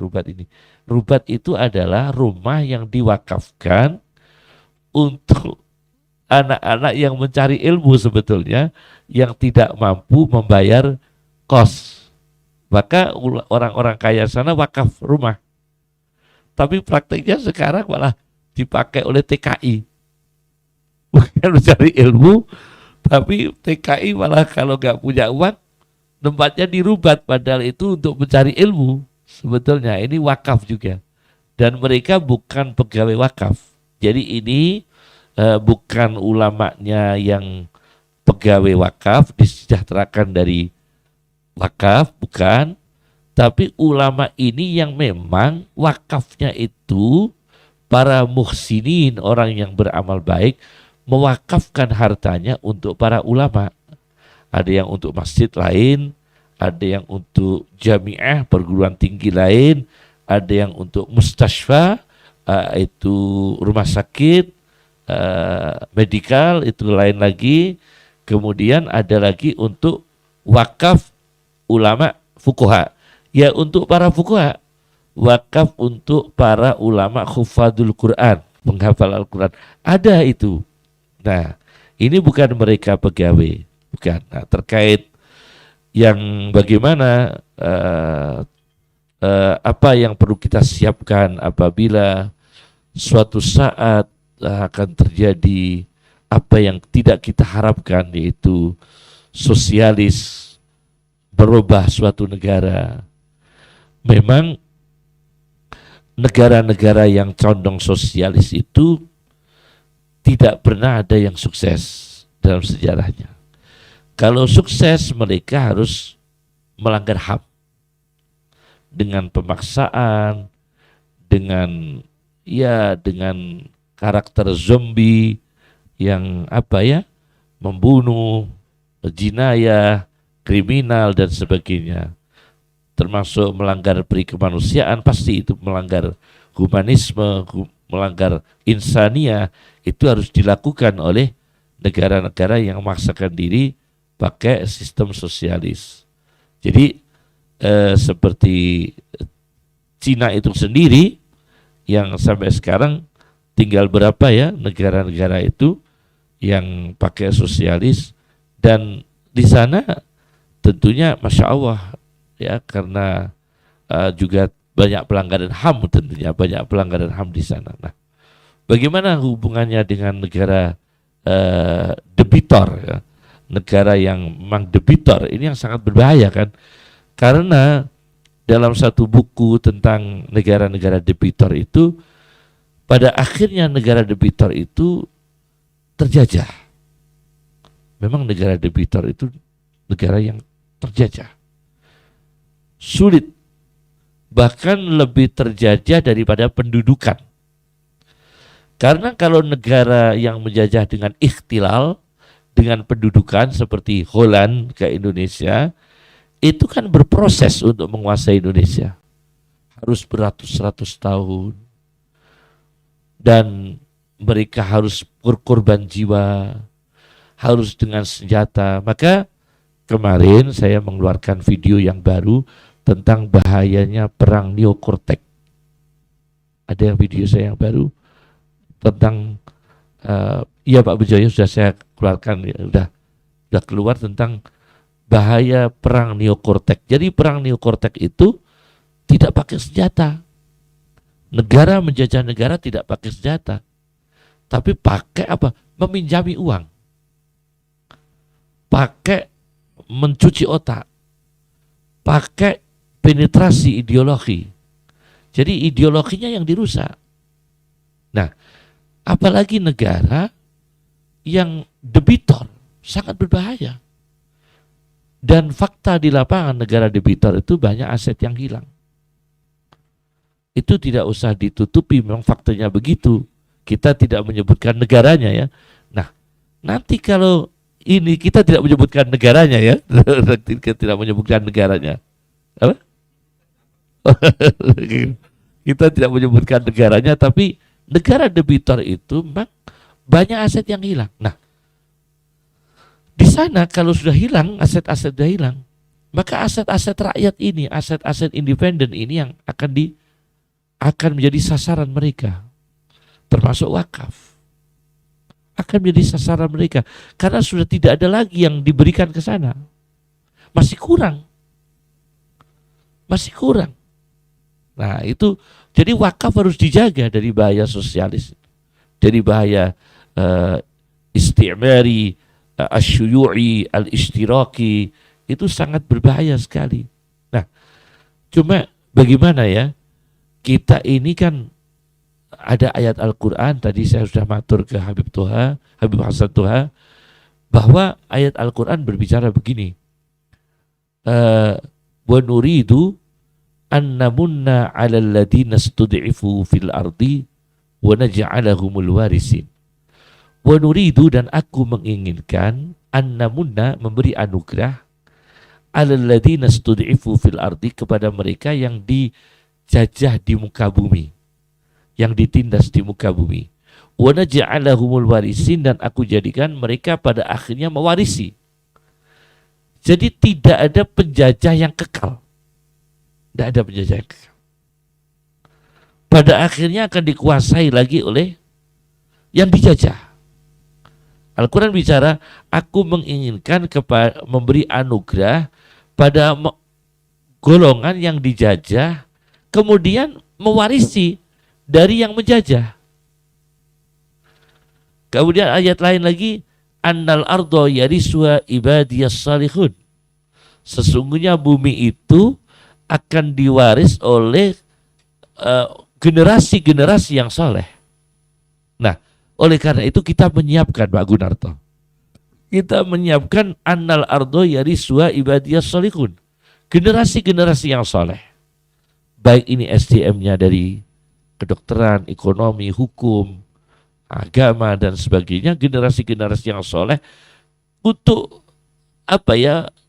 Rubat itu adalah rumah yang diwakafkan untuk anak-anak yang mencari ilmu sebetulnya, yang tidak mampu membayar kos. Maka orang-orang kaya sana wakaf rumah. Tapi praktiknya sekarang malah dipakai oleh TKI. Bukan mencari ilmu, tapi TKI malah kalau nggak punya uang, tempatnya dirubat, padahal itu untuk mencari ilmu. Sebetulnya ini wakaf juga. dan mereka bukan pegawai wakaf. Jadi ini bukan ulamanya yang pegawai wakaf disejahterakan dari wakaf, bukan. Tapi ulama ini yang memang wakafnya itu para muhsinin, orang yang beramal baik, mewakafkan hartanya untuk para ulama. Ada yang untuk masjid lain, ada yang untuk jamiah, perguruan tinggi lain, ada yang untuk mustashfa, itu rumah sakit, medikal, itu lain lagi. Kemudian ada lagi untuk wakaf ulama fuqaha. Ya untuk para fuqaha. Wakaf untuk para ulama khufadul Quran, menghafal Al-Quran. Ada itu. Nah, ini bukan mereka pegawai. Bukan. Nah, terkait yang bagaimana apa yang perlu kita siapkan apabila suatu saat akan terjadi apa yang tidak kita harapkan, yaitu sosialis berubah suatu negara. Memang negara-negara yang condong sosialis itu tidak pernah ada yang sukses dalam sejarahnya. Kalau sukses, mereka harus melanggar HAM dengan pemaksaan, dengan karakter zombie yang membunuh, jinayah, kriminal dan sebagainya. Termasuk melanggar peri kemanusiaan, pasti itu melanggar humanisme, melanggar insania, itu harus dilakukan oleh negara-negara yang memaksakan diri pakai sistem sosialis. Jadi seperti Cina itu sendiri yang sampai sekarang tinggal berapa ya negara-negara itu yang pakai sosialis, dan di sana tentunya Masya Allah ya, karena juga banyak pelanggaran HAM, tentunya banyak pelanggaran HAM di sana. Nah, bagaimana hubungannya dengan negara debitor ya? Negara yang memang debitor ini yang sangat berbahaya kan, karena dalam satu buku tentang negara-negara debitor itu, pada akhirnya negara debitor itu terjajah. Memang negara debitor itu negara yang terjajah, sulit, bahkan lebih terjajah daripada pendudukan. Karena kalau negara yang menjajah dengan ikhtilal, dengan pendudukan seperti Holland ke Indonesia, itu kan berproses untuk menguasai Indonesia. Harus beratus-ratus tahun. Dan mereka harus berkorban jiwa, harus dengan senjata. Maka kemarin saya mengeluarkan video yang baru tentang bahayanya perang neokortek. Ada yang video saya yang baru tentang iya Pak Bejoyo, sudah saya keluarkan ya, sudah keluar tentang bahaya perang neokortek. Jadi perang neokortek itu tidak pakai senjata. Negara menjajah negara tidak pakai senjata, tapi pakai apa? Meminjami uang, pakai mencuci otak, pakai penetrasi ideologi. Jadi ideologinya yang dirusak. Nah, apalagi negara yang debitor, sangat berbahaya. Dan fakta di lapangan, negara debitor itu banyak aset yang hilang. Itu tidak usah ditutupi, memang faktanya begitu. Kita tidak menyebutkan negaranya ya. Nah, nanti kalau ini kita tidak menyebutkan negaranya ya, kita tidak menyebutkan negaranya. Apa? Kita tidak menyebutkan negaranya, tapi negara debitor itu memang banyak aset yang hilang. Nah, di sana kalau sudah hilang, aset-aset sudah hilang, maka aset-aset rakyat ini, aset-aset independen ini yang akan menjadi sasaran mereka, termasuk wakaf, akan menjadi sasaran mereka, karena sudah tidak ada lagi yang diberikan ke sana, masih kurang. Nah itu, jadi wakaf harus dijaga dari bahaya sosialis, dari bahaya istimari, asyuyu'i, al-ishtiraki, itu sangat berbahaya sekali. Nah, cuma bagaimana ya, kita ini kan ada ayat Al-Quran, tadi saya sudah matur ke Habib Hasan Toha, bahwa ayat Al-Quran berbicara begini, wa nuridu an namunna 'alal ladina stud'ifu fil ardi wa naj'alahumul warisin. Wa nuridu, dan aku menginginkan, an namunna, memberi anugerah, 'alal ladina stud'ifu fil ardi, kepada mereka yang dijajah di muka bumi, yang ditindas di muka bumi. Wa naj'alahumul warisin, dan aku jadikan mereka pada akhirnya mewarisi. Jadi tidak ada penjajah yang kekal. Tidak ada penjajah yang kekal. Pada akhirnya akan dikuasai lagi oleh yang dijajah. Al-Quran bicara, aku menginginkan memberi anugerah pada golongan yang dijajah, kemudian mewarisi dari yang menjajah. Kemudian ayat lain lagi, annal ardo yariswa ibadiyas salihun. Sesungguhnya bumi itu akan diwaris oleh generasi-generasi yang soleh. Nah, oleh karena itu kita menyiapkan, Pak Gunarto, kita menyiapkan annal ardo yariswa ibadiyas salihun, generasi-generasi yang soleh. Baik ini SDM-nya dari kedokteran, ekonomi, hukum, agama dan sebagainya, generasi-generasi yang soleh untuk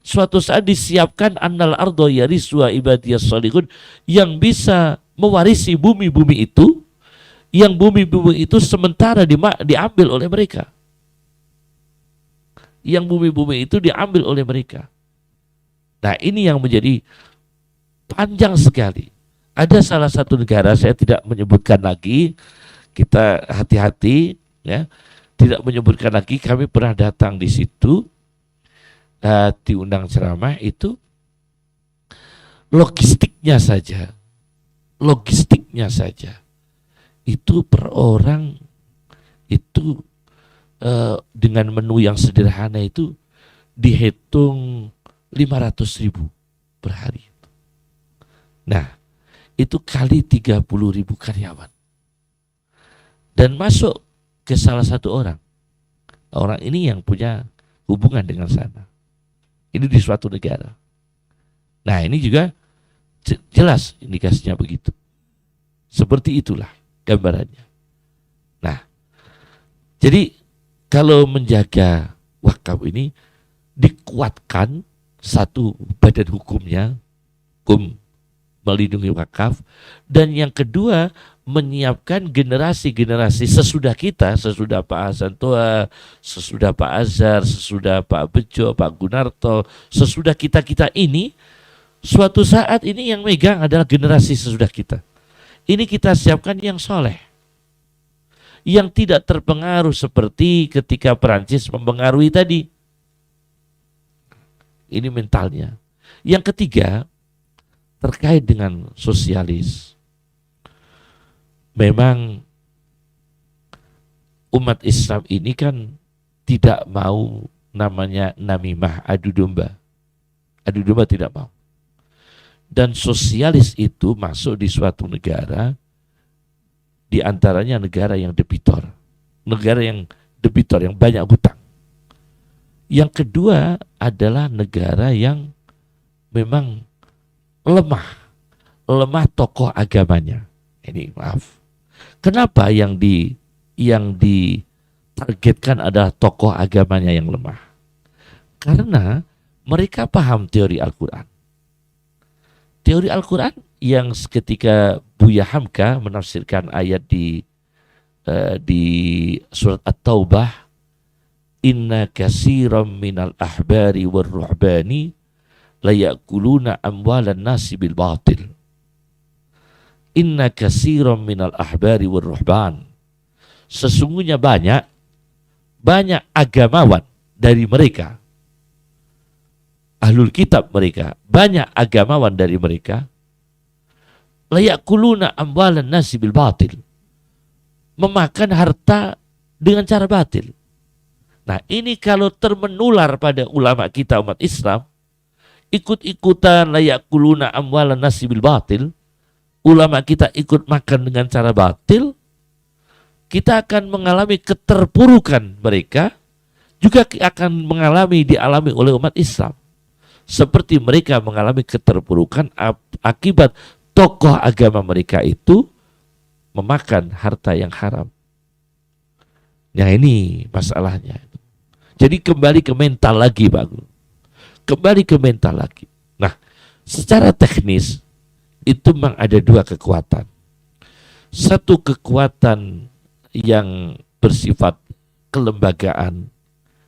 suatu saat disiapkan annal ardo yariswa ibadiyas salihun, yang bisa mewarisi bumi-bumi itu, yang bumi-bumi itu sementara diambil oleh mereka. Yang bumi-bumi itu diambil oleh mereka. Nah, ini yang menjadi panjang sekali. Ada salah satu negara, saya tidak menyebutkan lagi, kita hati-hati ya, tidak menyebutkan lagi, kami pernah datang di situ, diundang ceramah, itu logistiknya saja itu per orang itu dengan menu yang sederhana itu dihitung 500.000 per hari. Nah, itu kali 30.000 karyawan. Dan masuk ke salah satu orang ini yang punya hubungan dengan sana. Ini di suatu negara. Nah, ini juga jelas indikasinya begitu. Seperti itulah gambarannya. Nah, jadi kalau menjaga wakaf ini dikuatkan, satu, badan hukumnya, hukum melindungi wakaf, dan yang kedua menyiapkan generasi-generasi sesudah kita, sesudah Pak Hasan Toha, sesudah Pak Azhar, sesudah Pak Bejo, Pak Gunarto, sesudah kita-kita ini, suatu saat ini yang megang adalah generasi sesudah kita. Ini kita siapkan yang soleh, yang tidak terpengaruh seperti ketika Perancis mempengaruhi tadi. Ini mentalnya. Yang ketiga, terkait dengan sosialis. Memang umat Islam ini kan tidak mau namanya namimah, adu domba. Adu domba tidak mau. Dan sosialis itu masuk di suatu negara, di antaranya negara yang debitor. Negara yang debitor, yang banyak hutang. Yang kedua adalah negara yang memang lemah tokoh agamanya. Ini maaf. Kenapa yang ditargetkan adalah tokoh agamanya yang lemah? Karena mereka paham teori Al-Quran. Teori Al-Quran yang ketika Buya Hamka menafsirkan ayat di surat At-Taubah, inna katsiran minal ahbari war ruhbani la ya'kuluna amwalan nasi bil batil. Inna katsiran minal ahbari war ruhban. Sesungguhnya banyak agamawan dari mereka, ahlul kitab mereka, banyak agamawan dari mereka, la ya'kuluna amwalan nasi bil batil, memakan harta dengan cara batil. Nah, ini kalau termenular pada ulama kita umat Islam, ikut-ikutan la ya'kuluna amwalan nasi bil batil, ulama kita ikut makan dengan cara batil, kita akan mengalami keterpurukan mereka, juga akan dialami oleh umat Islam. Seperti mereka mengalami keterpurukan akibat tokoh agama mereka itu memakan harta yang haram. Nah ini masalahnya. Jadi kembali ke mental lagi, Pak Guru. Kembali ke mental lagi. Nah, secara teknis itu memang ada dua kekuatan. Satu kekuatan yang bersifat kelembagaan,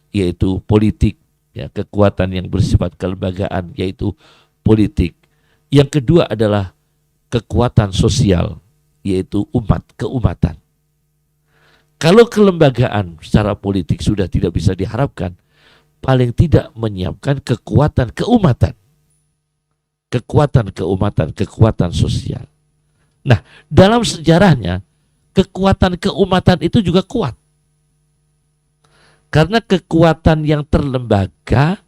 yaitu politik, ya, kekuatan yang bersifat kelembagaan yaitu politik. Yang kedua adalah kekuatan sosial, yaitu keumatan. Kalau kelembagaan secara politik sudah tidak bisa diharapkan, paling tidak menyiapkan kekuatan keumatan. Kekuatan sosial. Nah, dalam sejarahnya, kekuatan keumatan itu juga kuat. Karena kekuatan yang terlembaga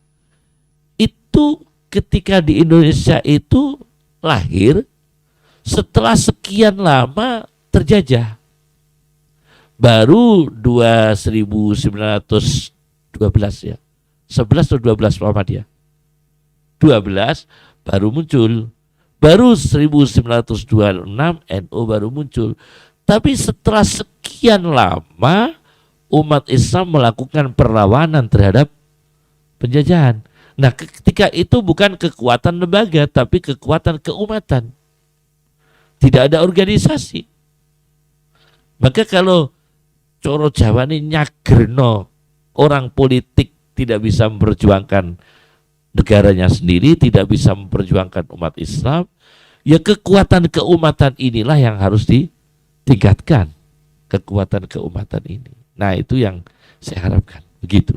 itu ketika di Indonesia itu lahir setelah sekian lama terjajah. Baru 1912 ya. 11 atau 12 Muhammadiyah. 12 baru muncul. Baru 1926 NU baru muncul. Tapi setelah sekian lama umat Islam melakukan perlawanan terhadap penjajahan. Nah, ketika itu bukan kekuatan lembaga, tapi kekuatan keumatan. Tidak ada organisasi. Maka kalau Coro Jawa ini nyagerno, orang politik tidak bisa memperjuangkan negaranya sendiri, tidak bisa memperjuangkan umat Islam, ya kekuatan keumatan inilah yang harus ditingkatkan. Kekuatan keumatan ini. Nah, itu yang saya harapkan. Begitu.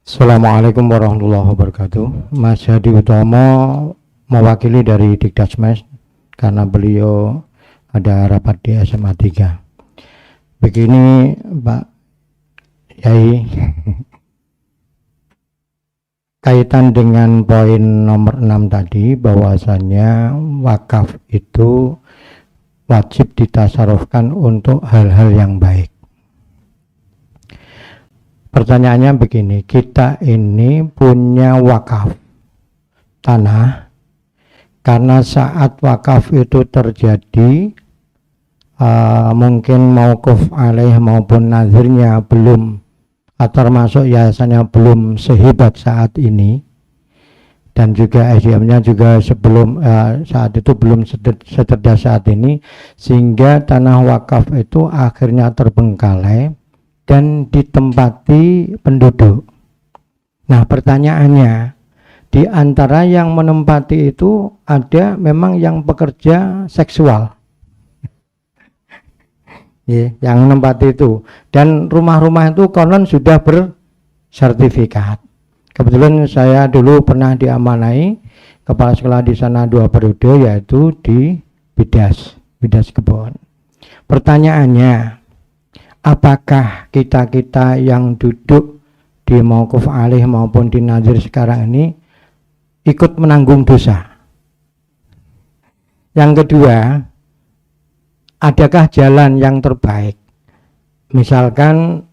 Assalamualaikum warahmatullahi wabarakatuh. Mas Hadi Utomo mewakili dari Dikdasmes karena beliau ada rapat di SMA 3. Begini Pak Yai, kaitan dengan poin nomor 6 tadi, bahwasannya wakaf itu wajib ditasarufkan untuk hal-hal yang baik. Pertanyaannya begini, kita ini punya wakaf tanah, karena saat wakaf itu terjadi mungkin mauquf alaih maupun nazirnya belum, atau termasuk yayasannya belum sehebat saat ini, dan juga SDM-nya juga sebelum saat itu belum secerdas saat ini, sehingga tanah wakaf itu akhirnya terbengkalai dan ditempati penduduk. Nah, pertanyaannya, di antara yang menempati itu ada memang yang pekerja seksual, ya, yang menempati itu, dan rumah-rumah itu konon sudah bersertifikat. Kebetulan saya dulu pernah diamanai kepala sekolah di sana 2 periode, yaitu di Bidas Kebon. Pertanyaannya, apakah kita yang duduk di mauquf alih maupun di nazir sekarang ini ikut menanggung dosa? Yang kedua, adakah jalan yang terbaik? Misalkan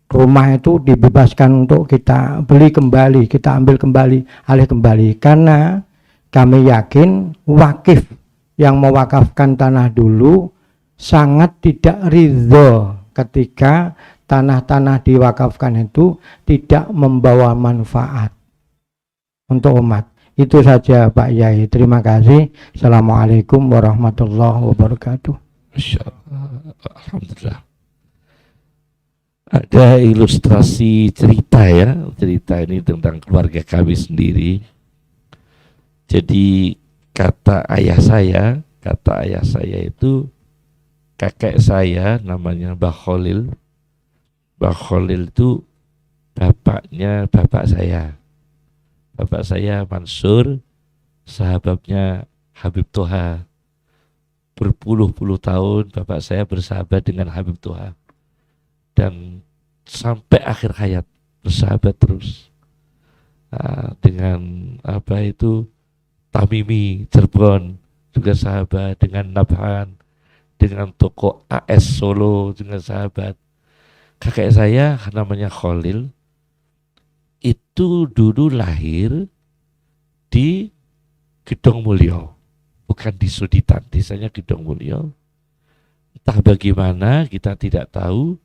rumah itu dibebaskan untuk kita beli kembali, kita ambil kembali, alih kembali, karena kami yakin wakif yang mewakafkan tanah dulu sangat tidak ridho ketika tanah-tanah diwakafkan itu tidak membawa manfaat untuk umat. Itu saja Pak Yai, terima kasih. Assalamualaikum warahmatullahi wabarakatuh. Alhamdulillah. Ada ilustrasi cerita ya, cerita ini tentang keluarga kami sendiri. Jadi kata ayah saya itu, kakek saya namanya Mbah Khalil. Mbah Khalil itu bapaknya bapak saya. Bapak saya Mansur, sahabatnya Habib Toha. Berpuluh-puluh tahun bapak saya bersahabat dengan Habib Toha. Dan sampai akhir hayat bersahabat terus. dengan apa itu Tamimi Cirebon juga sahabat, dengan Nabhan, dengan toko AS Solo juga sahabat. Kakek saya namanya Khalil itu dulu lahir di Gedong Mulyo, bukan di Suditan, desanya Gedong Mulyo. Entah bagaimana kita tidak tahu,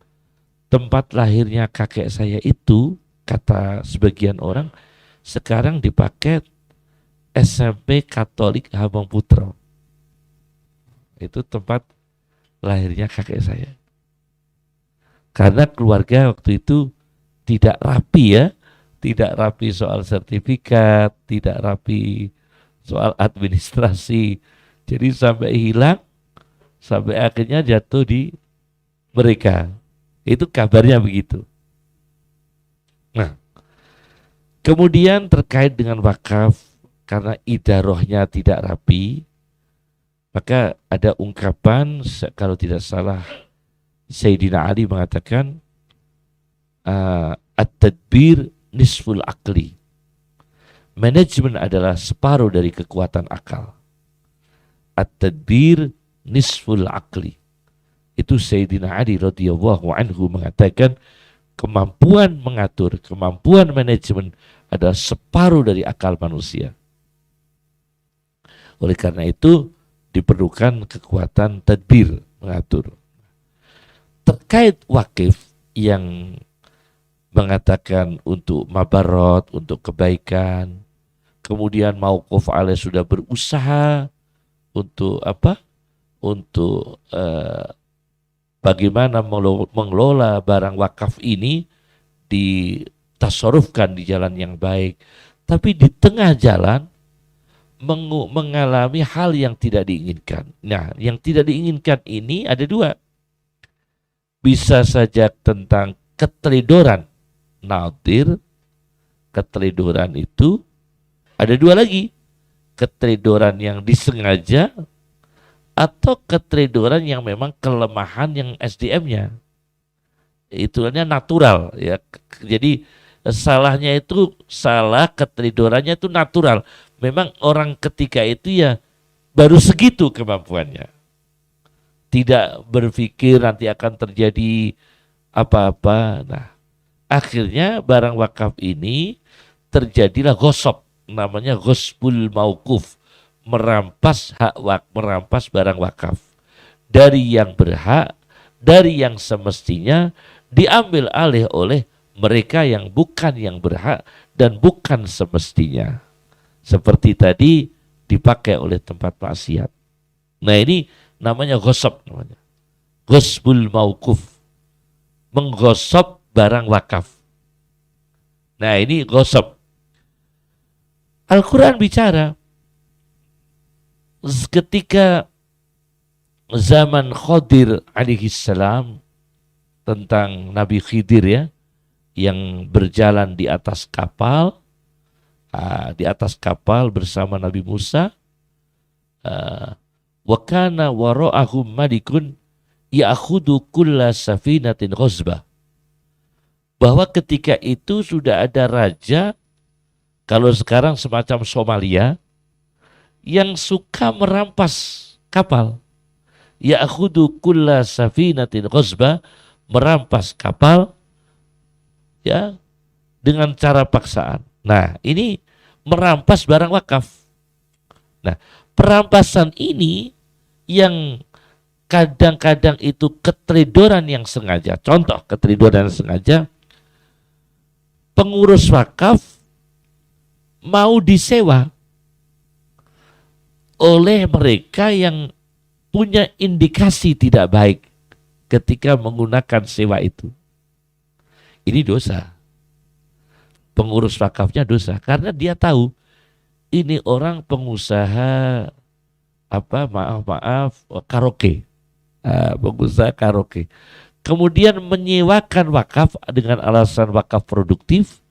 tempat lahirnya kakek saya itu, kata sebagian orang, sekarang dipakai SMP Katolik Hamengputro. Itu tempat lahirnya kakek saya. Karena keluarga waktu itu tidak rapi ya, tidak rapi soal sertifikat, tidak rapi soal administrasi. Jadi sampai hilang, sampai akhirnya jatuh di mereka. Itu kabarnya begitu. Nah, kemudian terkait dengan wakaf, karena idarohnya tidak rapi, maka ada ungkapan, kalau tidak salah Sayyidina Ali mengatakan, at-tadbir nisful akli. Manajemen adalah separuh dari kekuatan akal. At-tadbir nisful akli. Itu Sayyidina Ali radhiyallahu anhu mengatakan, kemampuan mengatur, kemampuan manajemen adalah separuh dari akal manusia. Oleh karena itu diperlukan kekuatan tadbir, mengatur. Terkait wakif yang mengatakan untuk mabarot, untuk kebaikan, kemudian mauquf alaih sudah berusaha untuk apa? Untuk bagaimana mengelola barang wakaf ini ditasarufkan di jalan yang baik. Tapi di tengah jalan mengalami hal yang tidak diinginkan. Nah, yang tidak diinginkan ini ada dua. Bisa saja tentang keteledoran nautir. Keteledoran itu ada dua lagi. Keteledoran yang disengaja atau keteledoran yang memang kelemahan yang SDM-nya. Itu natural ya. Jadi salahnya itu salah, keteledorannya itu natural. Memang orang ketika itu ya baru segitu kemampuannya. Tidak berpikir nanti akan terjadi apa-apa. Nah, akhirnya barang wakaf ini terjadilah gosop, namanya ghosbul mauquf, merampas hak merampas barang wakaf dari yang berhak, dari yang semestinya diambil alih oleh mereka yang bukan yang berhak dan bukan semestinya. Seperti tadi dipakai oleh tempat maksiat. Nah, ini namanya ghosab, namanya ghosbul mauquf, menggosop barang wakaf. Nah, ini ghosab. Al-Quran bicara ketika zaman Khadir alaihi salam, tentang Nabi Khidir ya, yang berjalan di atas kapal, bersama Nabi Musa. Wa kana wara'ahum malikun ya'khudhu kulla safinatin ghasbah. Bahwa ketika itu sudah ada raja, kalau sekarang semacam Somalia, yang suka merampas kapal. Ya'khudhu kulla safinatin ghasbah, merampas kapal ya dengan cara paksaan. Nah, ini merampas barang wakaf. Nah, perampasan ini yang kadang-kadang itu keteledoran yang sengaja. Contoh keteledoran yang sengaja, pengurus wakaf mau disewa oleh mereka yang punya indikasi tidak baik ketika menggunakan sewa itu. Ini dosa. Pengurus wakafnya dosa karena dia tahu ini orang pengusaha karaoke. Pengusaha karaoke. Kemudian menyewakan wakaf dengan alasan wakaf produktif,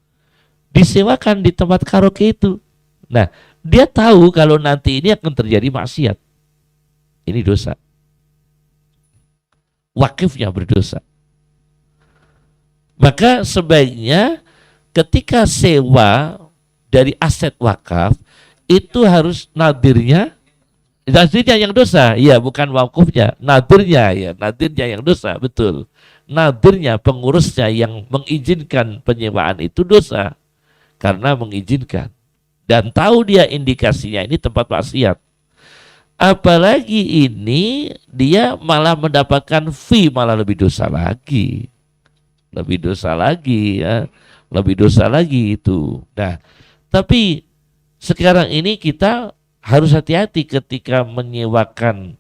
disewakan di tempat karaoke itu. Nah, dia tahu kalau nanti ini akan terjadi maksiat. Ini dosa. Wakifnya berdosa. Maka sebaiknya ketika sewa dari aset wakaf itu harus nadirnya yang dosa, ya bukan wakufnya, nadirnya yang dosa, betul. Nadirnya pengurusnya yang mengizinkan penyewaan itu dosa karena mengizinkan dan tahu dia indikasinya ini tempat maksiat. Apalagi ini dia malah mendapatkan fee, malah lebih dosa lagi. Lebih dosa lagi ya. Lebih dosa lagi itu. Nah, tapi sekarang ini kita harus hati-hati ketika menyewakan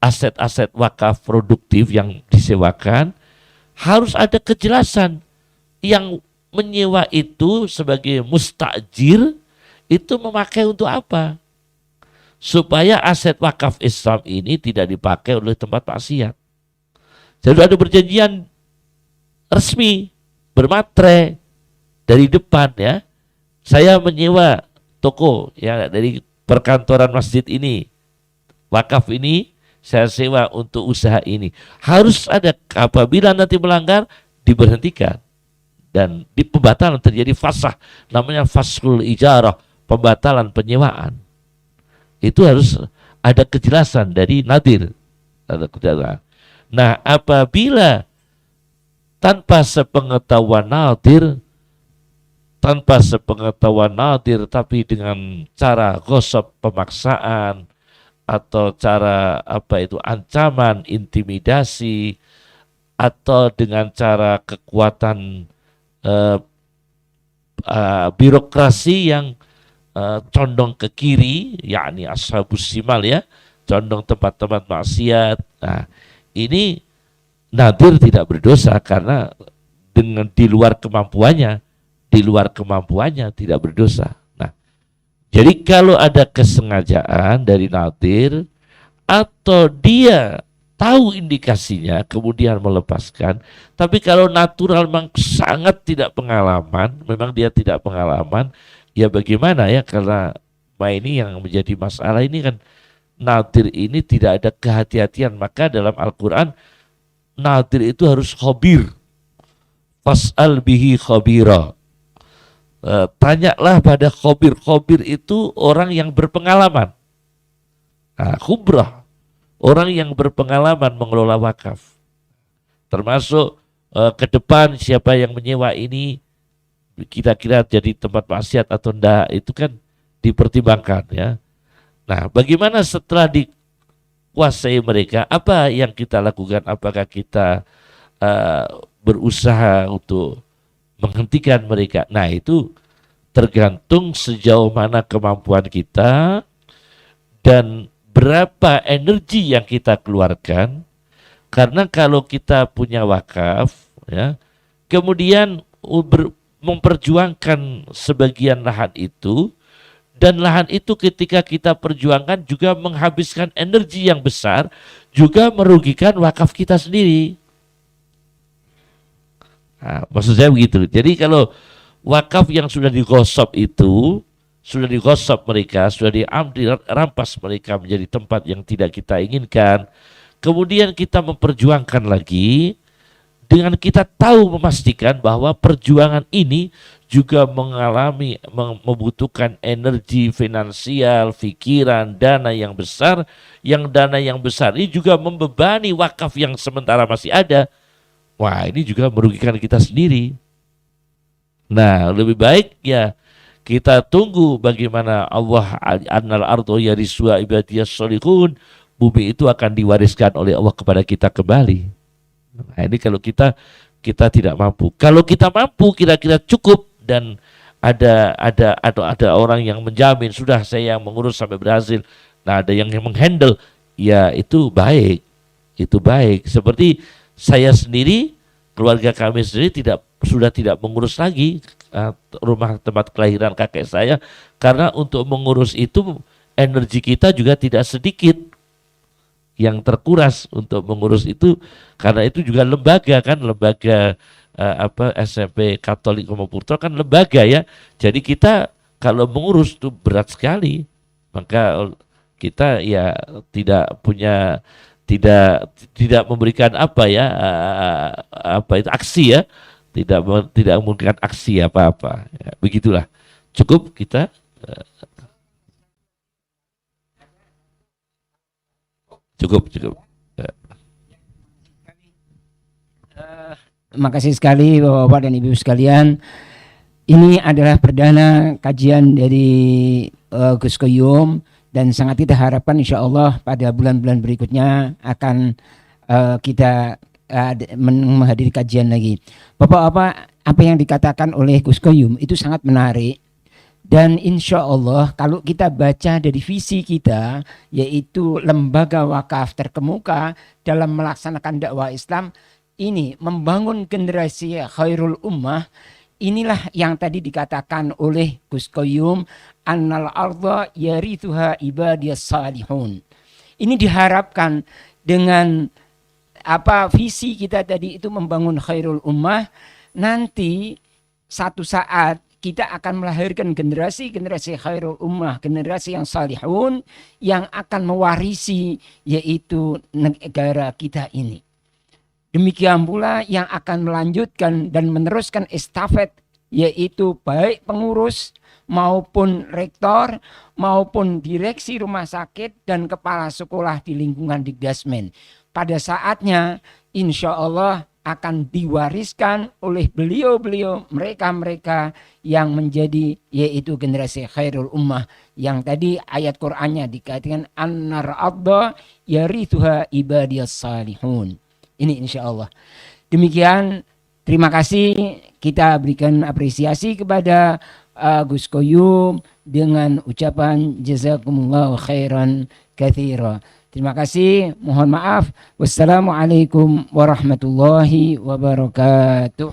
aset-aset wakaf produktif yang disewakan, harus ada kejelasan. Yang menyewa itu sebagai mustajir itu memakai untuk apa? Supaya aset wakaf Islam ini tidak dipakai oleh tempat maksiat. Jadi ada perjanjian resmi bermatre dari depan ya. Saya menyewa toko ya dari perkantoran masjid ini. Wakaf ini saya sewa untuk usaha ini. Harus ada, apabila nanti melanggar diberhentikan dan di pembatalan terjadi fasah, namanya fasul ijarah, pembatalan penyewaan. Itu harus ada kejelasan dari nadir. Nah, apabila tanpa sepengetahuan nadir tapi dengan cara gosok pemaksaan atau cara ancaman, intimidasi, atau dengan cara kekuatan birokrasi yang condong ke kiri, yakni ashabus simal ya, condong tempat-tempat maksiat. Nah, ini nadir tidak berdosa karena dengan di luar kemampuannya tidak berdosa. Nah, jadi kalau ada kesengajaan dari nadir atau dia tahu indikasinya kemudian melepaskan, tapi kalau natural memang sangat tidak pengalaman, ya bagaimana ya, karena ini yang menjadi masalah ini kan nadir ini tidak ada kehati-hatian. Maka dalam Al-Quran nadir itu harus khabir, fas'al bihi khabira, tanyalah pada khabir. Khabir itu orang yang berpengalaman. Nah, khubrah, orang yang berpengalaman mengelola wakaf, termasuk ke depan siapa yang menyewa ini kira-kira jadi tempat maksiat atau enggak, itu kan dipertimbangkan ya. Nah, bagaimana setelah dikuasai mereka, apa yang kita lakukan? Apakah kita berusaha untuk menghentikan mereka? Nah, itu tergantung sejauh mana kemampuan kita dan berapa energi yang kita keluarkan. Karena kalau kita punya wakaf ya, kemudian memperjuangkan sebagian lahan itu, dan lahan itu ketika kita perjuangkan juga menghabiskan energi yang besar, juga merugikan wakaf kita sendiri. Nah, maksud saya begitu. Jadi kalau wakaf yang sudah digosok itu, sudah digosok mereka, sudah dirampas mereka menjadi tempat yang tidak kita inginkan, kemudian kita memperjuangkan lagi, dengan kita tahu memastikan bahwa perjuangan ini juga membutuhkan energi finansial, pikiran, dana yang besar, yang dana yang besar ini juga membebani wakaf yang sementara masih ada. Wah, ini juga merugikan kita sendiri. Nah, lebih baik ya kita tunggu bagaimana Allah annal ardu yariswa ibadiyas sholihun, bumi itu akan diwariskan oleh Allah kepada kita kembali. Nah, ini kalau kita tidak mampu. Kalau kita mampu, kira-kira cukup, dan ada orang yang menjamin, sudah saya yang mengurus sampai berhasil. Nah, ada yang menghandle, ya itu baik. Itu baik. Seperti saya sendiri, keluarga kami sendiri sudah tidak mengurus lagi rumah tempat kelahiran kakek saya, karena untuk mengurus itu energi kita juga tidak sedikit yang terkuras untuk mengurus itu, karena itu juga lembaga kan, lembaga SMP Katolik Komopurto kan lembaga ya. Jadi kita kalau mengurus itu berat sekali, maka kita ya tidak memberikan itu aksi ya, tidak memungkinkan aksi apa-apa. Ya, begitulah. Cukup kita. Cukup. Terima kasih sekali Bapak-Bapak dan Ibu sekalian. Ini adalah perdana kajian dari Gus Koyum, dan sangat kita harapkan insya Allah pada bulan-bulan berikutnya akan kita menghadiri kajian lagi. Bapak-Bapak, apa yang dikatakan oleh Gus Koyum itu sangat menarik. Dan insya Allah kalau kita baca dari visi kita, yaitu lembaga wakaf terkemuka dalam melaksanakan dakwah Islam, ini membangun generasi khairul ummah. Inilah yang tadi dikatakan oleh Gus Koyum, annal ardha yarithuha ibadiyas salihun. Ini diharapkan dengan visi kita tadi itu membangun khairul ummah, nanti satu saat kita akan melahirkan generasi khairul ummah, generasi yang salihun yang akan mewarisi yaitu negara kita ini. Demikian pula yang akan melanjutkan dan meneruskan estafet yaitu baik pengurus maupun rektor maupun direksi rumah sakit dan kepala sekolah di lingkungan Dikdasmen. Pada saatnya insya Allah akan diwariskan oleh beliau-beliau, mereka-mereka yang menjadi yaitu generasi khairul ummah, yang tadi ayat Qur'annya dikatakan annar abda yarithuha ibadiyas salihun. Ini insya Allah. Demikian, terima kasih, kita berikan apresiasi kepada Gus Koyum dengan ucapan jazakumullahu khairan katsira. Terima kasih, mohon maaf. Wassalamualaikum warahmatullahi wabarakatuh.